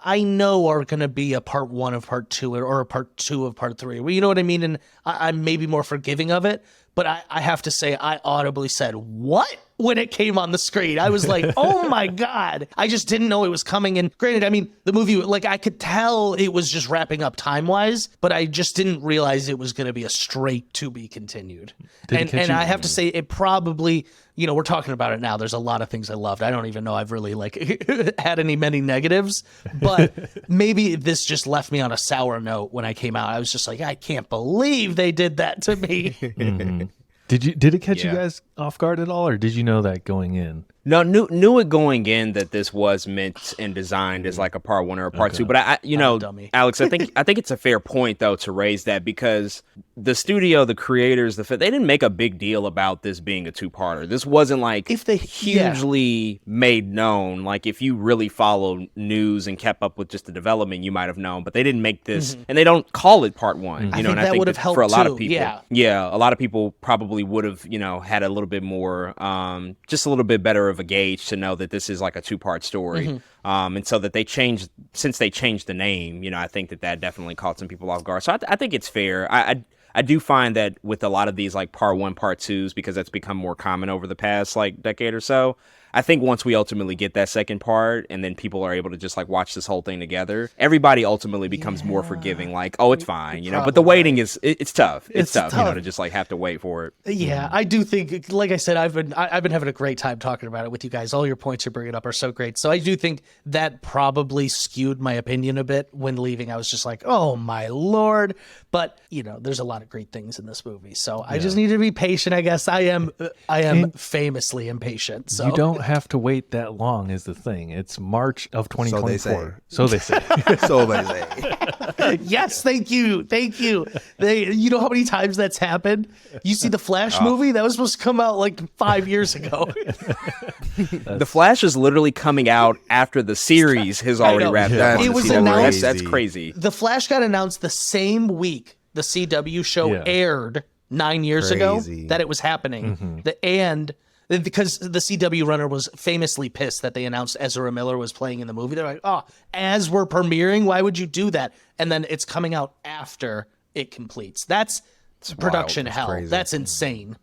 I know are going to be a part 1 of part 2 or a part 2 of part 3. Well, you know what I mean? And I'm maybe more forgiving of it. But I have to say, I audibly said, what? When it came on the screen, I was like, oh my God. I just didn't know it was coming. And granted, I mean, the movie, like, I could tell it was just wrapping up time-wise, but I just didn't realize it was going to be a straight to be continued. And I have to say, it probably, we're talking about it now. There's a lot of things I loved. I don't even know I've really, had many negatives, but maybe this just left me on a sour note when I came out. I was just like, I can't believe they did that to me. Mm-hmm. Did it catch you guys off guard at all, or did you know that going in? No, knew it going in that this was meant and designed as like a part 1 or a part 2. But Alex, I think it's a fair point though to raise that, because the studio, the creators, they didn't make a big deal about this being a 2-parter. This wasn't like hugely made known. Like, if you really follow news and kept up with just the development, you might have known. But they didn't make this, and they don't call it part 1. I think that would have helped for a lot too. of people. A lot of people probably would have had a little bit more, just a little bit better of a gauge to know that this is like a 2-part story. And so that since they changed the name, I think that definitely caught some people off guard. So I think it's fair. I do find that with a lot of these like part 1, part 2s, because that's become more common over the past like decade or so. I think once we ultimately get that second part and then people are able to just like watch this whole thing together, everybody ultimately becomes more forgiving. Like, oh, it's fine, but the waiting it's tough. It's tough, to just like have to wait for it. Yeah, I do think, like I said, I've been having a great time talking about it with you guys. All your points you're bringing up are so great. So I do think that probably skewed my opinion a bit when leaving. I was just like, oh my Lord. But, there's a lot of great things in this movie. So I just need to be patient, I guess. I am famously impatient. So you don't have to wait that long is the thing. It's March of 2024. So they say. So they say. Yes, thank you. You know how many times that's happened? You see the Flash movie? That was supposed to come out like 5 years ago. The Flash is literally coming out after the series has already wrapped up. It was announced. That's crazy. The Flash got announced the same week the CW show aired 9 years ago that it was happening. Because the CW runner was famously pissed that they announced Ezra Miller was playing in the movie. They're like, oh, as we're premiering, why would you do that? And then it's coming out after it completes. That's production hell. Crazy. That's insane.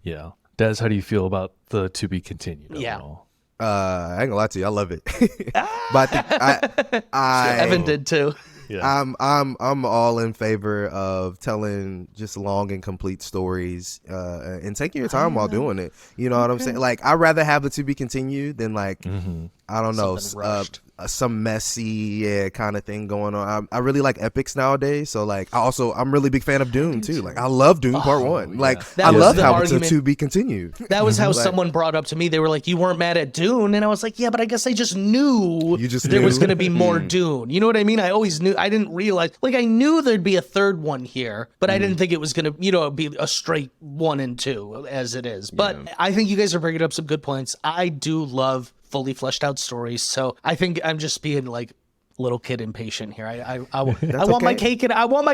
Yeah. Des, how do you feel about the to be continued? Yeah. I ain't gonna lie to you, I love it. But I Evan did too. Yeah. I'm all in favor of telling just long and complete stories and taking your time while doing it. You know what I'm saying? Like, I'd rather have it to be continued than like I don't know, some messy kind of thing going on. I really like epics nowadays. So like, I'm really big fan of Dune too. Like, I love Dune Part 1. Like, I love how it's to be continued. That was how someone brought up to me. They were like, you weren't mad at Dune. And I was like, yeah, but I guess I just knew there was going to be more Dune. You know what I mean? I always knew. I didn't realize. Like, I knew there'd be a third one here, but I didn't think it was going to, be a straight 1 and 2 as it is. But I think you guys are bringing up some good points. I do love fully fleshed out stories. So I think I'm just being like little kid impatient here. I want my cake and I want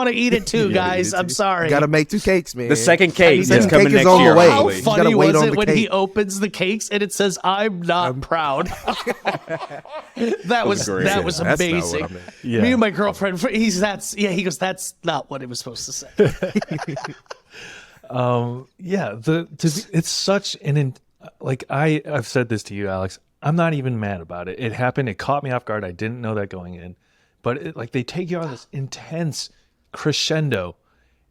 to eat it too, guys. I'm sorry. Got to make 2 cakes, man. The second cake is coming next on the year. way. How You funny gotta wait was on it the when cake. he opens the cakes and it says, "I'm not proud." That was great. that was That's not what I amazing. meant. Yeah. Me and my girlfriend, he goes, "That's not what it was supposed to say." It's such an like I've said this to you, Alex. I'm not even mad about it. It happened. It caught me off guard. I didn't know that going in, but they take you on this intense crescendo,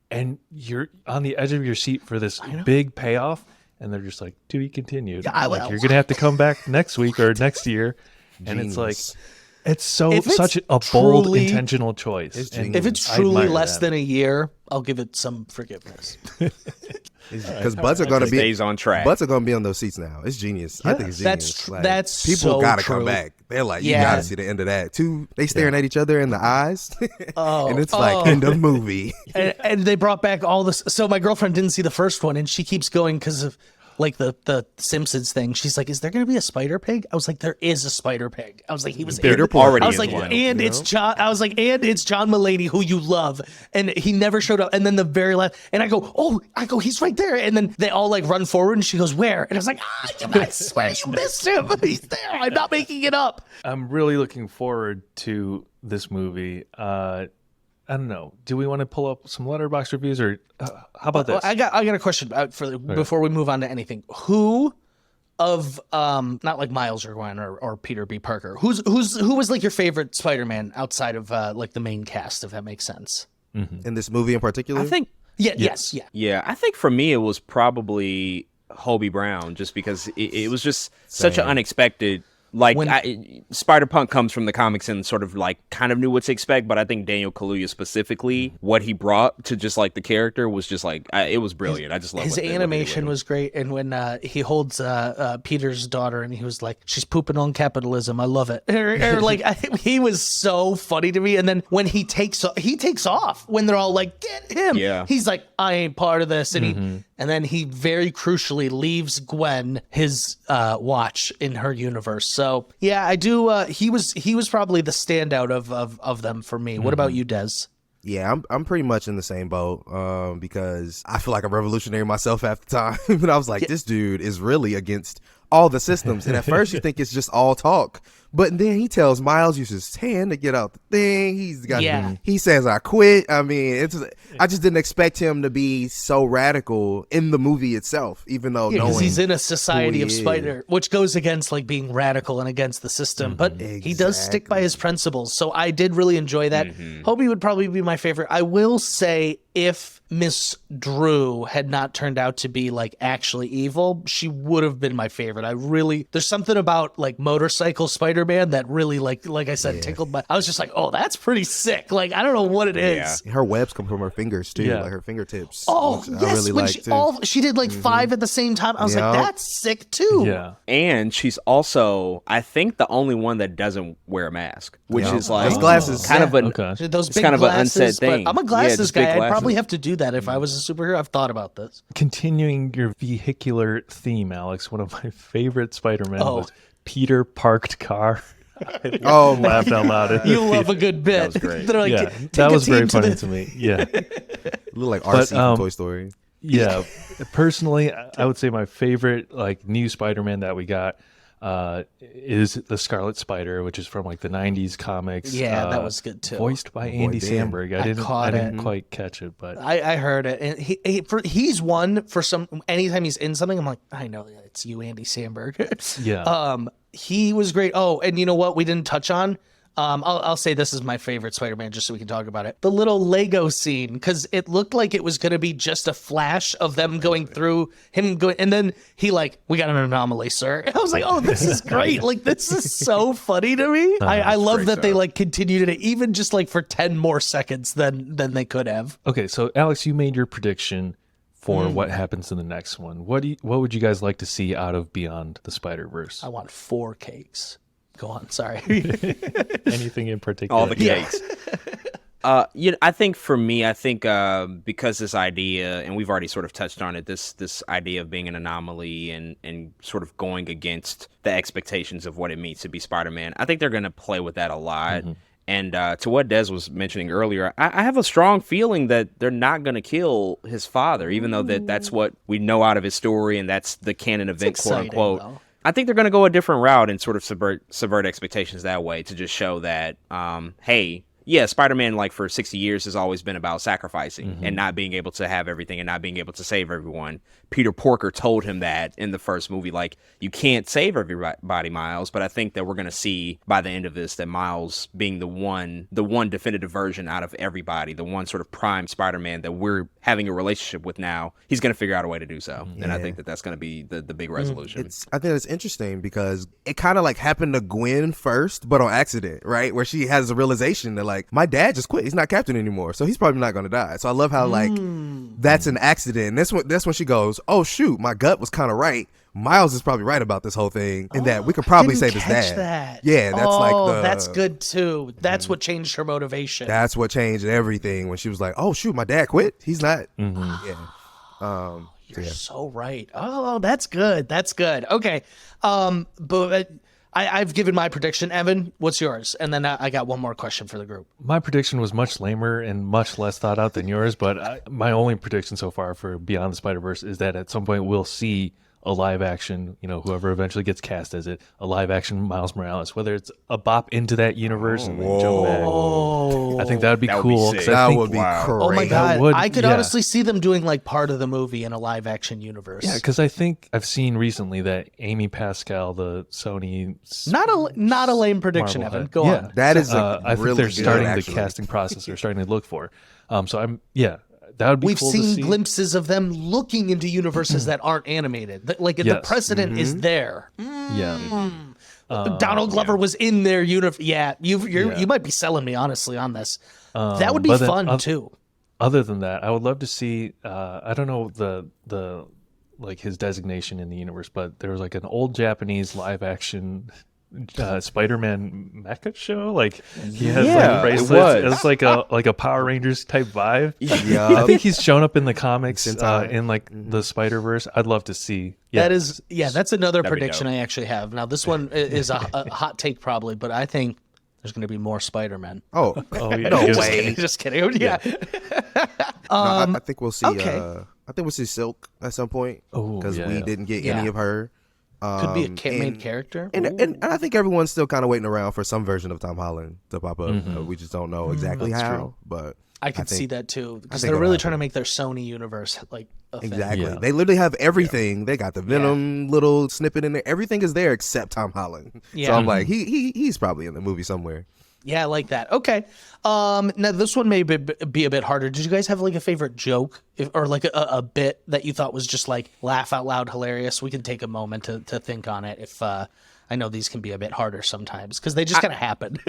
and you're on the edge of your seat for this big payoff, and they're just like, "To be continued." Like, you're gonna have to come back next week or next year, and it's like, it's such a bold, intentional choice. And If it's I truly admire less that. than a year, I'll give it some forgiveness. Because butts are gonna be Stays on track. Butts are gonna be on those seats now. It's genius. I think it's genius. That's people so gotta true. come back. They're like, you Yeah. gotta see the end of that. They staring at each other in the eyes, Oh, and it's like end of movie. and they brought back all this. So my girlfriend didn't see the first one, and she keeps going because of like the Simpsons thing. She's like, "Is there going to be a spider pig?" I was like, "There is a spider pig." I was like, "He was There in already I was is like, one, and it's John. I was like, and it's John Mulaney, who you love, and he never showed up. And then the very last, and I go, he's right there. And then they all like run forward, and she goes, "Where?" And I was like, I swear you missed him. He's there. I'm not making it up. I'm really looking forward to this movie. I don't know. Do we want to pull up some Letterboxd reviews, or how about this? I got a question before we move on to anything. Who of not like Miles Irvine or Peter B. Parker, who was like your favorite Spider-Man outside of like the main cast, if that makes sense? In this movie in particular, I think. Yes. Yeah, I think for me it was probably Hobie Brown, just because it was just such an unexpected. Like, Spider-Punk comes from the comics and sort of like kind of knew what to expect, but I think Daniel Kaluuya specifically, what he brought to just like the character was just like, it was brilliant. I just love his animation was great. And when he holds Peter's daughter and he was like, "She's pooping on capitalism. I love it." Or like, he was so funny to me. And then when he takes off when they're all like, "Get him." Yeah. He's like, "I ain't part of this." And and then he very crucially leaves Gwen his watch in her universe. So yeah, I do. He was probably the standout of them for me. What about you, Des? Yeah, I'm pretty much in the same boat because I feel like a revolutionary myself half the time. But I was like, this dude is really against all the systems. And at first you think it's just all talk. But then he tells Miles use his hand to get out the thing. He says, I quit. I mean, I just didn't expect him to be so radical in the movie itself, even though because he's in a society of spider, which goes against like being radical and against the system. But he does stick by his principles. So I did really enjoy that. Hobie would probably be my favorite. I will say, if Miss Drew had not turned out to be like actually evil, she would have been my favorite. There's something about like motorcycle Spider-Man that really like I said, tickled my, I was just like, oh, that's pretty sick. Like, I don't know what it is. Her webs come from her fingers too, like her fingertips. Oh, yes. I really when she did like 5 at the same time. I was like, that's sick too. Yeah. And she's also, I think, the only one that doesn't wear a mask, which is like those glasses. Kind of those big kind of glasses, an unsaid thing. But I'm a glasses guy. I'd glasses. probably have to do that if I was a superhero. I've thought about this. Continuing your vehicular theme, Alex, one of my favorite Spider-Man was Peter Parked Car. Oh, laughed out loud. You love a good bit. That was great. They're like, that was very funny to me. Yeah. Look like RC from Toy Story. Yeah. Personally, I would say my favorite like new Spider-Man that we got is the Scarlet Spider, which is from like the 90s comics. Yeah, that was good too. Voiced by Andy Samberg. I didn't quite catch it, but I heard it, and he's one for some. Anytime he's in something, I'm like, I know it's you, Andy Samberg. yeah. He was great. Oh, and you know what we didn't touch on? I'll say this is my favorite Spider-Man just so we can talk about it. The little Lego scene, because it looked like it was going to be just a flash of them going through, him going, and then he like, we got an anomaly, sir. And I was like, oh, this is great. Like, this is so funny to me. I love that they like continued it even just like for 10 more seconds than they could have. Okay, so Alex, you made your prediction for what happens in the next one. What would you guys like to see out of Beyond the Spider-Verse? I want 4 cakes. Go on, sorry. Anything in particular? All the cakes. I think for me, because this idea, and we've already sort of touched on it, this idea of being an anomaly and sort of going against the expectations of what it means to be Spider-Man, I think they're going to play with that a lot. And to what Des was mentioning earlier, I have a strong feeling that they're not going to kill his father, even though that's what we know out of his story, and that's the canon event, quote unquote. Though. I think they're going to go a different route and sort of subvert expectations that way to just show that, hey, yeah, Spider-Man, like for 60 years, has always been about sacrificing and not being able to have everything and not being able to save everyone. Peter Porker told him that in the first movie, like, you can't save everybody, Miles. But I think that we're going to see by the end of this that Miles being the one definitive version out of everybody, the one sort of prime Spider-Man that we're having a relationship with now, he's going to figure out a way to do so. Yeah. And I think that that's going to be the big resolution. I think it's interesting because it kind of like happened to Gwen first, but on accident, right? Where she has a realization that like, my dad just quit. He's not captain anymore. So he's probably not going to die. So I love how like that's an accident. And that's when she goes, oh shoot, my gut was kind of right. Miles is probably right about this whole thing, and that we could probably save his dad. That. Yeah, that's that's good too. That's what changed her motivation. That's what changed everything when she was like, "Oh shoot, my dad quit. He's not." Yeah. You're so right. Oh, that's good. That's good. Okay. But I've given my prediction. Evan, what's yours? And then I got one more question for the group. My prediction was much lamer and much less thought out than yours, but my only prediction so far for Beyond the Spider-Verse is that at some point we'll see a live action, whoever eventually gets cast as it, a live action Miles Morales, whether it's a bop into that universe and then jump back. I think that would be cool. That would be great. Oh my God. I could honestly see them doing like part of the movie in a live action universe. Yeah, because I think I've seen recently that Amy Pascal, the Sony... Not a lame prediction, Marvel Evan. head. Go on. That is I think they're starting the casting process. They're starting to look for. That would be We've cool to seen see. glimpses of them looking into universes that aren't animated. The precedent is there. Yeah. Donald Glover was in their universe. Yeah, you might be selling me honestly on this. That would be fun too. Other than that, I would love to see. I don't know the like his designation in the universe, but there was like an old Japanese live action Spider-Man mecha show. Like he has like bracelets. It's like a Power Rangers type vibe. Yeah, I think he's shown up in the comics in like the Spider-Verse. I'd love to see. Yeah. That's another prediction I actually have. Now this one is a hot take probably, but I think there's going to be more Spider-Man. Oh yeah. No way. Just kidding. Yeah. I think we'll see. I think we'll see Silk at some point because we didn't get any of her. Could be a main character. And I think everyone's still kind of waiting around for some version of Tom Holland to pop up. We just don't know exactly how, but I could see that too, because think they're really it'll trying to make their Sony universe like a thing. exactly. Yeah. They literally have everything. They got the Venom little snippet in there. Everything is there except Tom Holland. Yeah. So I'm like, he's probably in the movie somewhere. Yeah, I like that. Okay. Now this one may be a bit harder. Did you guys have like a favorite joke or like a bit that you thought was just like laugh out loud hilarious? We can take a moment to think on it. If I know these can be a bit harder sometimes because they just kind of happen.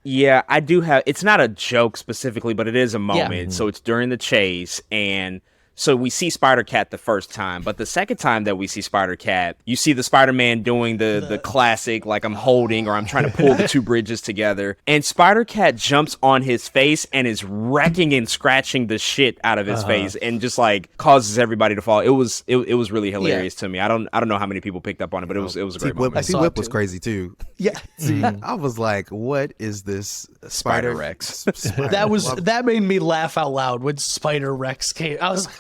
Yeah, I do have. It's not a joke specifically, but it is a moment. So it's during the chase, and so we see Spider-Cat the first time, but the second time that we see Spider-Cat, you see the Spider-Man doing the classic, like I'm holding or I'm trying to pull the two bridges together, and Spider-Cat jumps on his face and is wrecking and scratching the shit out of his face, and just like causes everybody to fall. It was really hilarious to me. I don't know how many people picked up on it, but it was a great moment. I see Whip was crazy too. Yeah. See, I was like, what is this Spider-Rex. That made me laugh out loud when Spider-Rex came. I was like,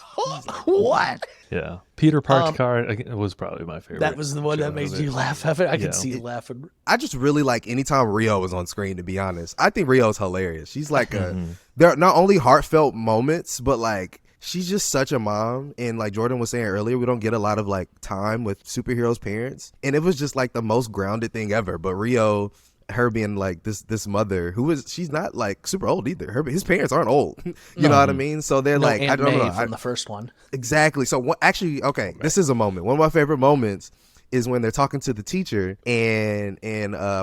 what? Yeah. Peter Park's car was probably my favorite. That was the one that made you laugh. I could see you laughing. I just really like anytime Rio was on screen, to be honest. I think Rio's hilarious. She's like there are not only heartfelt moments, but like she's just such a mom. And like Jordan was saying earlier, we don't get a lot of like time with superheroes' parents. And it was just like the most grounded thing ever. But Rio, her being like this mother she's not like super old either. His parents aren't old. You know what I mean? So they're like, Aunt I don't May know. From the first one. Exactly. So actually, okay, this is a moment. One of my favorite moments is when they're talking to the teacher and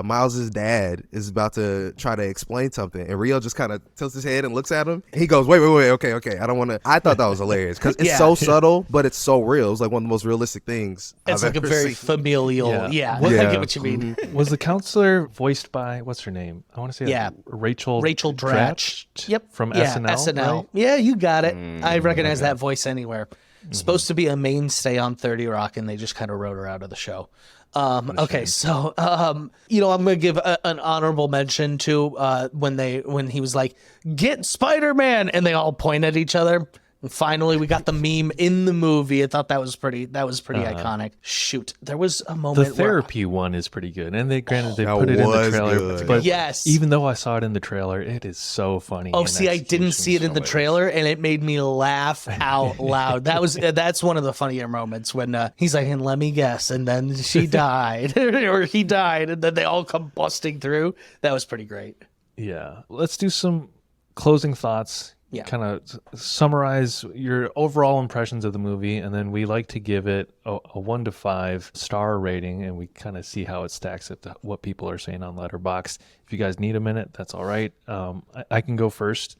Miles's dad is about to try to explain something, and Rio just kind of tilts his head and looks at him. He goes, wait, okay. I don't want to. I thought that was hilarious because it's so subtle, but it's so real. It's like one of the most realistic things. It's I've like a ever very seen. familial. I get what you mean. Was the counselor voiced by, what's her name? I want to say Rachel Dratch. Yep. From SNL. SNL. Right? Yeah, you got it. I recognize that voice anywhere. Supposed to be a mainstay on 30 Rock, and they just kind of wrote her out of the show. Okay, so I'm gonna give an honorable mention to when he was like, "Get Spider-Man," and they all point at each other. And finally, we got the meme in the movie. I thought that was pretty iconic. Shoot, there was a moment. The therapy one is pretty good, and they put it in the was trailer. good. But yes, even though I saw it in the trailer, it is so funny. Oh, see, I didn't see it in the trailer, and it made me laugh out loud. That's one of the funnier moments when he's like, "And let me guess," and then she died, or he died, and then they all come busting through. That was pretty great. Yeah, let's do some closing thoughts. Yeah. Kind of summarize your overall impressions of the movie, and then we like to give it a 1 to 5 star rating, and we kind of see how it stacks up to what people are saying on Letterboxd. If you guys need a minute, that's all right. I can go first.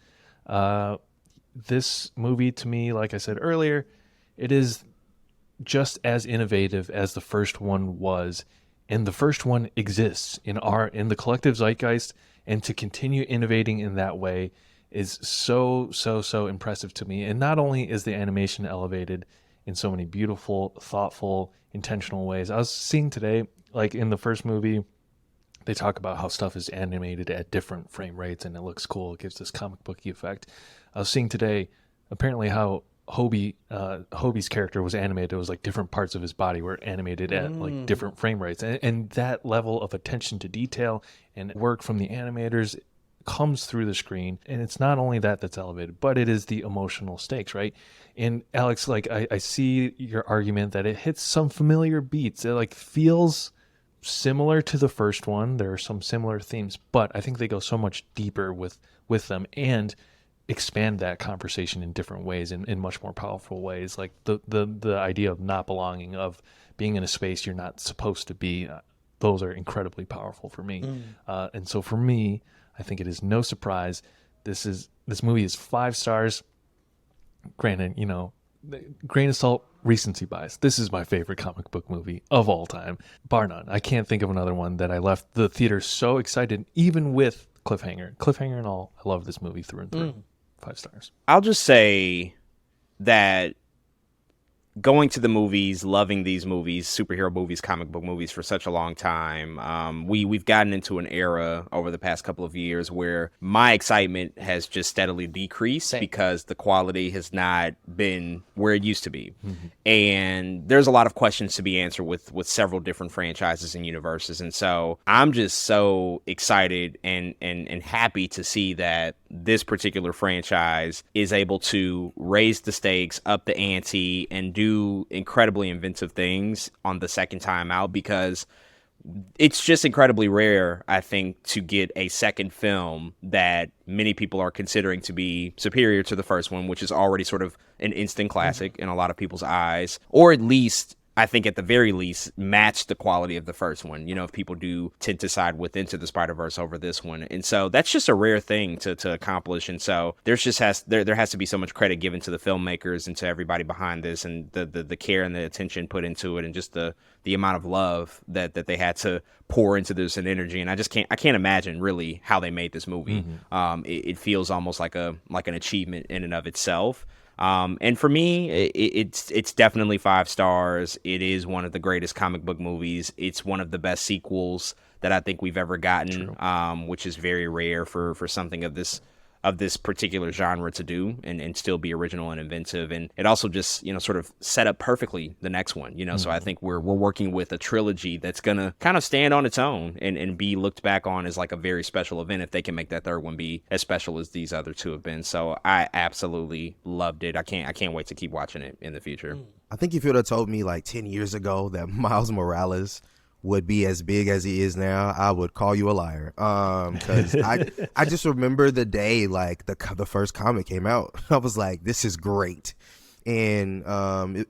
This movie, to me, like I said earlier, it is just as innovative as the first one was, and the first one exists in the collective zeitgeist, and to continue innovating in that way is so impressive to me. And not only is the animation elevated in so many beautiful, thoughtful, intentional ways. I was seeing today, like in the first movie, they talk about how stuff is animated at different frame rates and it looks cool. It gives this comic booky effect. I was seeing today, apparently, how Hobie's character was animated. It was like different parts of his body were animated at like different frame rates. And that level of attention to detail and work from the animators comes through the screen. And it's not only that's elevated, but it is the emotional stakes, right? And Alex, like I see your argument that it hits some familiar beats. It like feels similar to the first one. There are some similar themes, but I think they go so much deeper with them and expand that conversation in different ways, in much more powerful ways. Like the idea of not belonging, of being in a space you're not supposed to be. Those are incredibly powerful for me. And so for me, I think it is no surprise. This movie is 5 stars. Granted, grain of salt, recency bias. This is my favorite comic book movie of all time, bar none. I can't think of another one that I left the theater so excited, even with cliffhanger and all. I love this movie through and through. 5 stars. I'll just say that going to the movies, loving these movies, superhero movies, comic book movies for such a long time, we've gotten into an era over the past couple of years where my excitement has just steadily decreased because the quality has not been where it used to be. And there's a lot of questions to be answered with several different franchises and universes. And so I'm just so excited and happy to see that this particular franchise is able to raise the stakes, up the ante, and do incredibly inventive things on the second time out, because it's just incredibly rare, I think, to get a second film that many people are considering to be superior to the first one, which is already sort of an instant classic in a lot of people's eyes, or at least, I think at the very least, match the quality of the first one. You know, if people do tend to side with Into the Spider-Verse over this one. And so that's just a rare thing to accomplish. And so there has to be so much credit given to the filmmakers and to everybody behind this, and the care and the attention put into it, and just the amount of love that they had to pour into this and energy. And I can't imagine really how they made this movie. It feels almost like an achievement in and of itself. And for me, it's definitely 5 stars. It is one of the greatest comic book movies. It's one of the best sequels that I think we've ever gotten, which is very rare for something of this particular genre to do and still be original and inventive. And it also just, sort of set up perfectly the next one, so I think we're working with a trilogy that's going to kind of stand on its own and be looked back on as like a very special event if they can make that third one be as special as these other two have been. So I absolutely loved it. I can't wait to keep watching it in the future. I think if you would have told me like 10 years ago that Miles Morales would be as big as he is now, I would call you a liar. Because I just remember the day like the first comic came out. I was like, this is great. And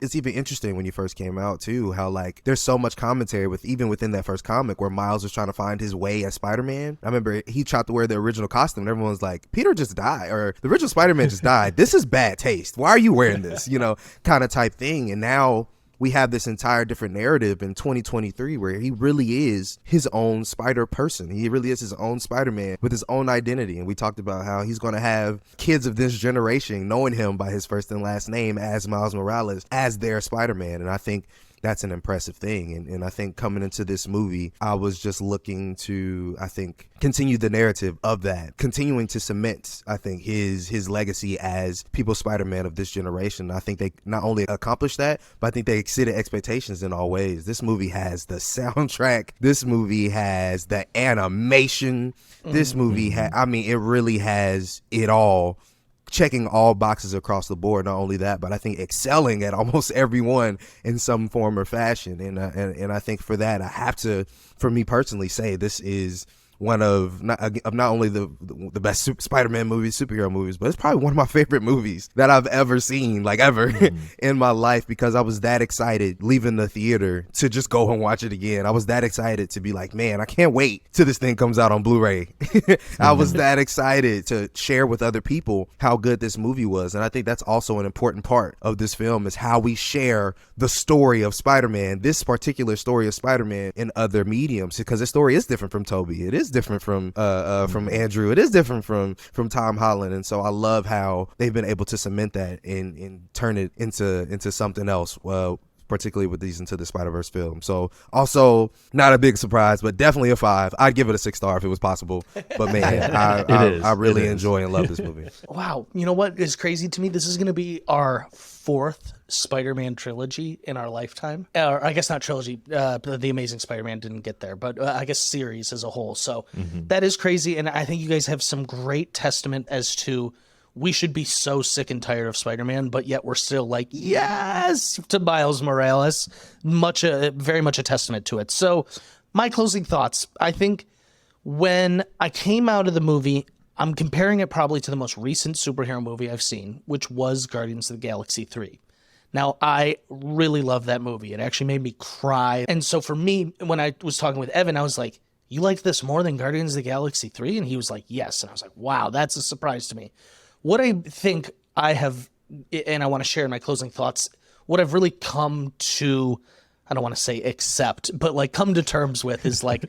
it's even interesting when you first came out too, how like there's so much commentary even within that first comic where Miles was trying to find his way as Spider-Man. I remember he tried to wear the original costume and everyone's like, Peter just died, or the original Spider-Man just died. This is bad taste. Why are you wearing this? Kind of type thing. And now we have this entire different narrative in 2023 where he really is his own Spider person. He really is his own Spider-Man with his own identity. And we talked about how he's going to have kids of this generation knowing him by his first and last name as Miles Morales, as their Spider-Man. And I think that's an impressive thing. And I think coming into this movie, I was just looking to, continue the narrative of that, continuing to cement, his legacy as people's Spider-Man of this generation. I think they not only accomplished that, but I think they exceeded expectations in all ways. This movie has the soundtrack. This movie has the animation. This movie it really has it all, checking all boxes across the board. Not only that, but I think excelling at almost everyone in some form or fashion. And I think for that, I have to, for me personally, say this is one of not only the best Spider-Man movies, superhero movies, but it's probably one of my favorite movies that I've ever seen, like ever in my life, because I was that excited leaving the theater to just go and watch it again. I was that excited to be like, man, I can't wait till this thing comes out on Blu-ray. I was that excited to share with other people how good this movie was. And I think that's also an important part of this film, is how we share the story of Spider-Man, this particular story of Spider-Man, in other mediums, because the story is different from Tobey. It is different from Andrew. It is different from Tom Holland. And so I love how they've been able to cement that and turn it into something else. Well, particularly with these Into the Spider-Verse film. So also not a big surprise, but definitely a 5. I'd give it a 6 star if it was possible. But man, I really enjoy and love this movie. Wow. You know what is crazy to me? This is going to be our 4th Spider-Man trilogy in our lifetime. Or I guess not trilogy. The Amazing Spider-Man didn't get there, but I guess series as a whole. So that is crazy. And I think you guys have some great testament as to we should be so sick and tired of Spider-Man, but yet we're still like, yes, to Miles Morales. Very much a testament to it. So my closing thoughts. I think when I came out of the movie, I'm comparing it probably to the most recent superhero movie I've seen, which was Guardians of the Galaxy 3. Now, I really love that movie. It actually made me cry. And so for me, when I was talking with Evan, I was like, you like this more than Guardians of the Galaxy 3? And he was like, yes. And I was like, wow, that's a surprise to me. What I think I have, and I want to share in my closing thoughts, what I've really come to, I don't want to say accept, but like come to terms with is like,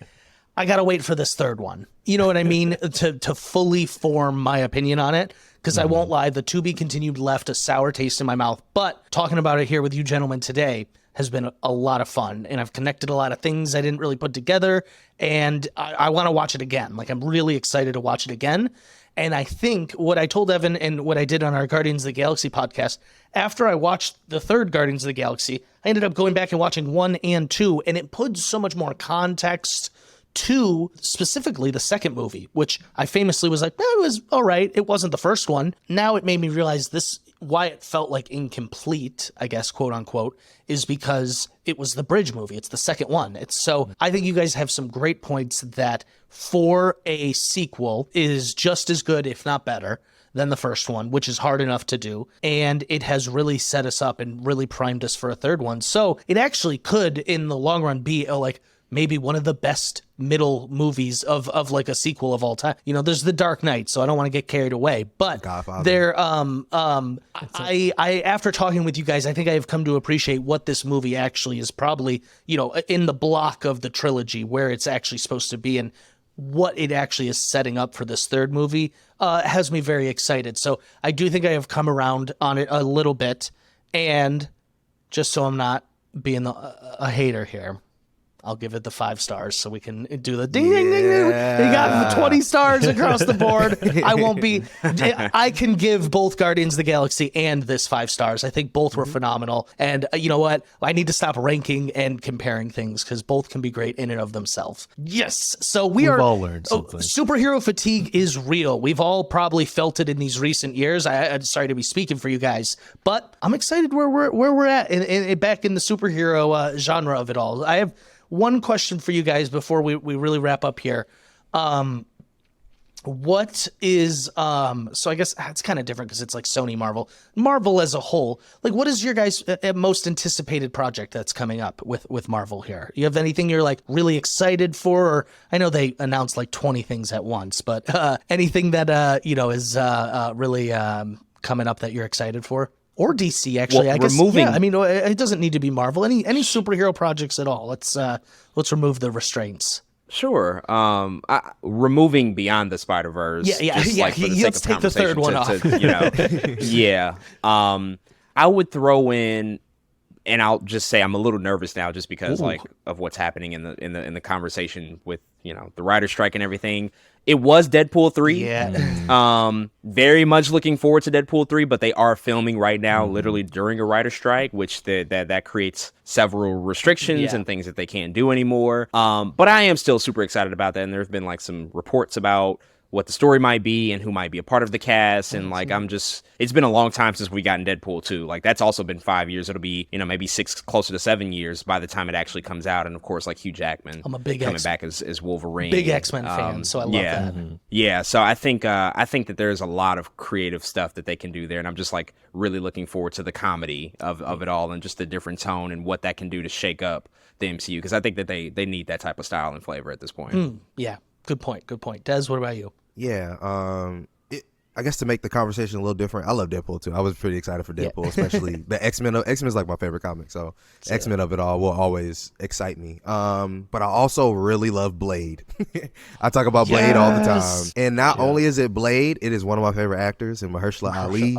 I got to wait for this third one. You know what I mean? To fully form my opinion on it. because I won't lie, the to be continued left a sour taste in my mouth. But talking about it here with you gentlemen today has been a lot of fun, and I've connected a lot of things I didn't really put together, and I want to watch it again. Like, I'm really excited to watch it again. And I think what I told Evan and what I did on our Guardians of the Galaxy podcast, after I watched the third Guardians of the Galaxy, I ended up going back and watching 1 and 2, and it put so much more context to specifically the second movie, which I famously was like, it was all right. It wasn't the first one. Now it made me realize why it felt like incomplete, I guess, quote unquote, is because it was the bridge movie. It's the second one. I think you guys have some great points that for a sequel is just as good, if not better, than the first one, which is hard enough to do. And it has really set us up and really primed us for a third one. So it actually could, in the long run, be maybe one of the best middle movies of like a sequel of all time. You know, there's The Dark Knight, so I don't want to get carried away. But there, I after talking with you guys, I think I have come to appreciate what this movie actually is probably, you know, in the block of the trilogy where it's actually supposed to be, and what it actually is setting up for this third movie has me very excited. So I do think I have come around on it a little bit, and just so I'm not being a hater here, I'll give it the 5 stars so we can do the ding, ding, ding, ding. You got 20 stars across the board. I can give both Guardians of the Galaxy and this 5 stars. I think both were phenomenal. And you know what? I need to stop ranking and comparing things because both can be great in and of themselves. Yes. So we've all learned something. Superhero fatigue is real. We've all probably felt it in these recent years. I'm sorry to be speaking for you guys, but I'm excited where we're at back in the superhero genre of it all. I have one question for you guys before we really wrap up here. What is, so I guess it's kind of different because it's like Sony Marvel as a whole. Like, what is your guys' most anticipated project that's coming up with Marvel here? You have anything you're like really excited for? Or I know they announced like 20 things at once, but anything that, you know, is really coming up that you're excited for? Or DC, actually. Well, I guess. Yeah, I mean, it doesn't need to be Marvel. Any superhero projects at all. Let's remove the restraints. Sure. Removing Beyond the Spider-Verse. Yeah. Like for the sake Let's of take the third one off. You know, yeah. I would throw in, and I'll just say I'm a little nervous now, just because like of what's happening in the conversation with, you know, the writer's strike and everything. It was Deadpool 3. Yeah. Very much looking forward to Deadpool 3, but they are filming right now, literally during a writer's strike, which that creates several restrictions and things that they can't do anymore. But I am still super excited about that, and there's been like some reports about what the story might be and who might be a part of the cast. And like, it's been a long time since we got in Deadpool 2. Like, that's also been 5 years. It'll be, you know, maybe 6, closer to 7 years by the time it actually comes out. And of course, like Hugh Jackman I'm a big coming back as Wolverine. Big X-Men fan, so I love that. Yeah. So I think that there's a lot of creative stuff that they can do there. And I'm just like really looking forward to the comedy of it all, and just the different tone and what that can do to shake up the MCU. Because I think that they need that type of style and flavor at this point. Yeah. Good point. Des, what about you? Yeah, I guess to make the conversation a little different, I love Deadpool too. I was pretty excited for Deadpool, especially the X-Men. X-Men is like my favorite comic, so X-Men of it all will always excite me. But I also really love Blade. I talk about Blade all the time, and not only is it Blade, it is one of my favorite actors in Mahershala Ali.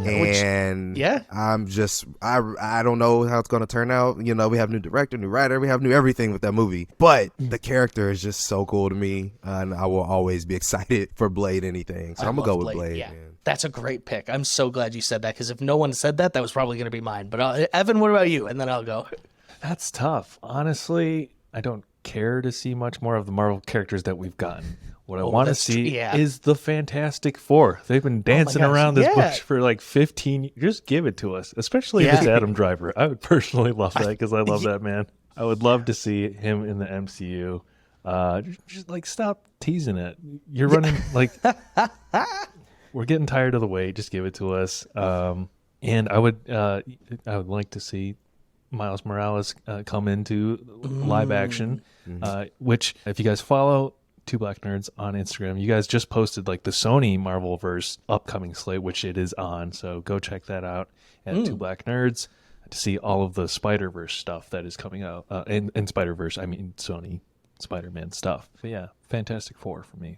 And I'm just I don't know how it's going to turn out. You know, we have new director, new writer, we have new everything with that movie, but the character is just so cool to me, and I will always be excited for Blade anything. So I'm gonna go with Blade. Yeah. Man. That's a great pick. I'm so glad you said that, because if no one said that, that was probably going to be mine. But Evan, what about you? And then I'll go. That's tough. Honestly, I don't care to see much more of the Marvel characters that we've gotten. What I want to see is the Fantastic Four. They've been dancing around this bush for like 15 years. Just give it to us, especially if it's Adam Driver. I would personally love that, because I love that man. I would love to see him in the MCU. Just like, stop teasing it. You're running like... We're getting tired of the wait. Just give it to us. And I would like to see Miles Morales come into live action, which, if you guys follow Two Black Nerds on Instagram, you guys just posted like the Sony Marvelverse upcoming slate, which it is on. So go check that out at Two Black Nerds to see all of the Spider-Verse stuff that is coming out. And Spider-Verse, I mean Sony Spider-Man stuff. But yeah, Fantastic Four for me.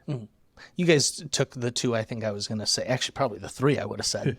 You guys took the two I think I was going to say. Actually, probably the three I would have said.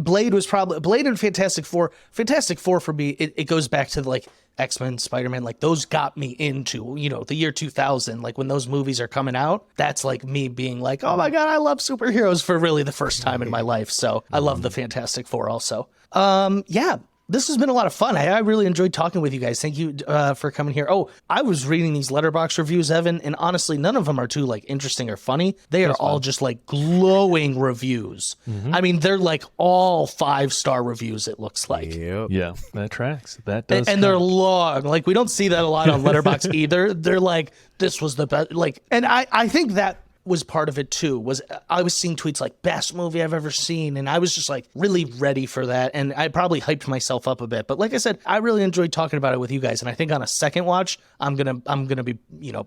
Blade was probably Blade and Fantastic Four. Fantastic Four for me, it goes back to like X-Men, Spider-Man, like those got me into, the year 2000, like when those movies are coming out, that's like me being like, oh my God, I love superheroes for really the first time in my life. So I love the Fantastic Four also. Yeah. This has been a lot of fun. I really enjoyed talking with you guys. Thank you for coming here. Oh, I was reading these Letterboxd reviews, Evan, and honestly, none of them are too like interesting or funny. They are all just like glowing reviews. I mean, they're like all 5-star reviews. It looks like. Yep. Yeah, that tracks. That does. And they're long. Like we don't see that a lot on Letterboxd either. They're like, this was the best. Like, and I think that was part of it too, was I was seeing tweets like best movie I've ever seen, and I was just like really ready for that, and I probably hyped myself up a bit. But like I said, I really enjoyed talking about it with you guys, and I think on a second watch I'm gonna be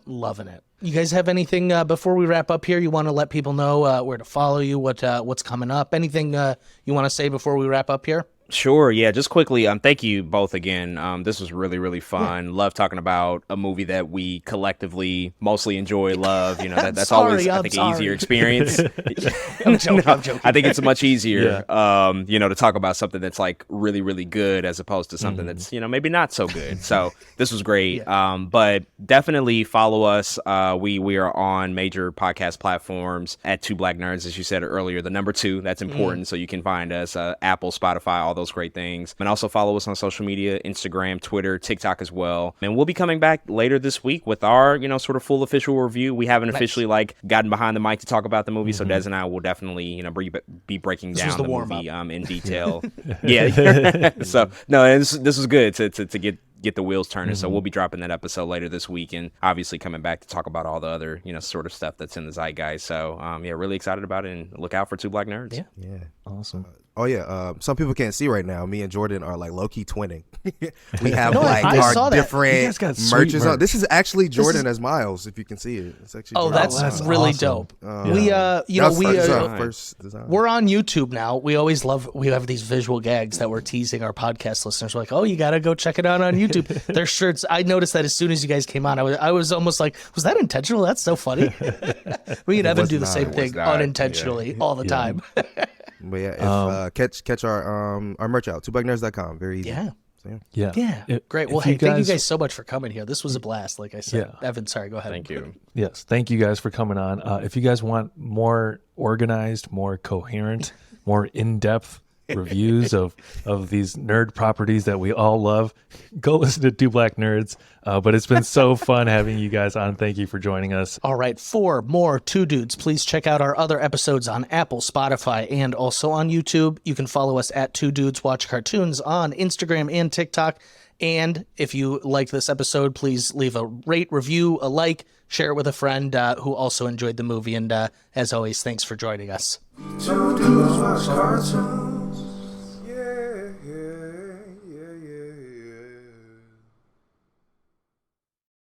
loving it. You guys have anything before we wrap up here you want to let people know where to follow you, what's coming up, anything you want to say before we wrap up here? Sure. Yeah. Just quickly. Thank you both again. This was really, really fun. Yeah. Love talking about a movie that we collectively mostly enjoy, love. That's always, I think, an easier experience. I'm joking. I think it's much easier, to talk about something that's like really, really good as opposed to something that's, maybe not so good. So this was great. Yeah. But definitely follow us. We are on major podcast platforms at Two Black Nerds, as you said earlier, the number 2. That's important. So you can find us Apple, Spotify, all those great things. And also follow us on social media, Instagram, Twitter, TikTok as well. And we'll be coming back later this week with our, sort of full official review. We haven't officially gotten behind the mic to talk about the movie. So Des and I will definitely, be breaking down the movie in detail. Yeah. So no, and this was good to get the wheels turning. So we'll be dropping that episode later this week, and obviously coming back to talk about all the other, sort of stuff that's in the zeitgeist. So really excited about it, and look out for Two Black Nerds. Yeah. Awesome. Some people can't see right now. Me and Jordan are like low-key twinning. We have I saw our that. different merches merch. on. This is actually Jordan as Miles, if you can see it. It's actually Jordan. That's really awesome. dope. We're on YouTube now. We have these visual gags that we're teasing our podcast listeners. We're like, oh, you gotta go check it out on YouTube. Their shirts. I noticed that as soon as you guys came on, I was almost like, was that intentional? That's so funny. We and Evan do the same thing unintentionally all the time. But yeah, catch our merch out, twoblacknerds.com. Very easy. Yeah. Great. Well, thank you guys so much for coming here. This was a blast, like I said. Yeah. Evan, sorry, go ahead. Thank you. Yes, thank you guys for coming on. If you guys want more organized, more coherent, more in-depth reviews of these nerd properties that we all love, go listen to Two Black Nerds. But it's been so fun having you guys on. Thank you for joining us. All right, for more Two Dudes, please check out our other episodes on Apple, Spotify, and also on YouTube. You can follow us at Two Dudes Watch Cartoons on Instagram and TikTok. And if you like this episode, please leave a rate, review, a like, share it with a friend who also enjoyed the movie. And as always, thanks for joining us. Two dudes watch cartoons.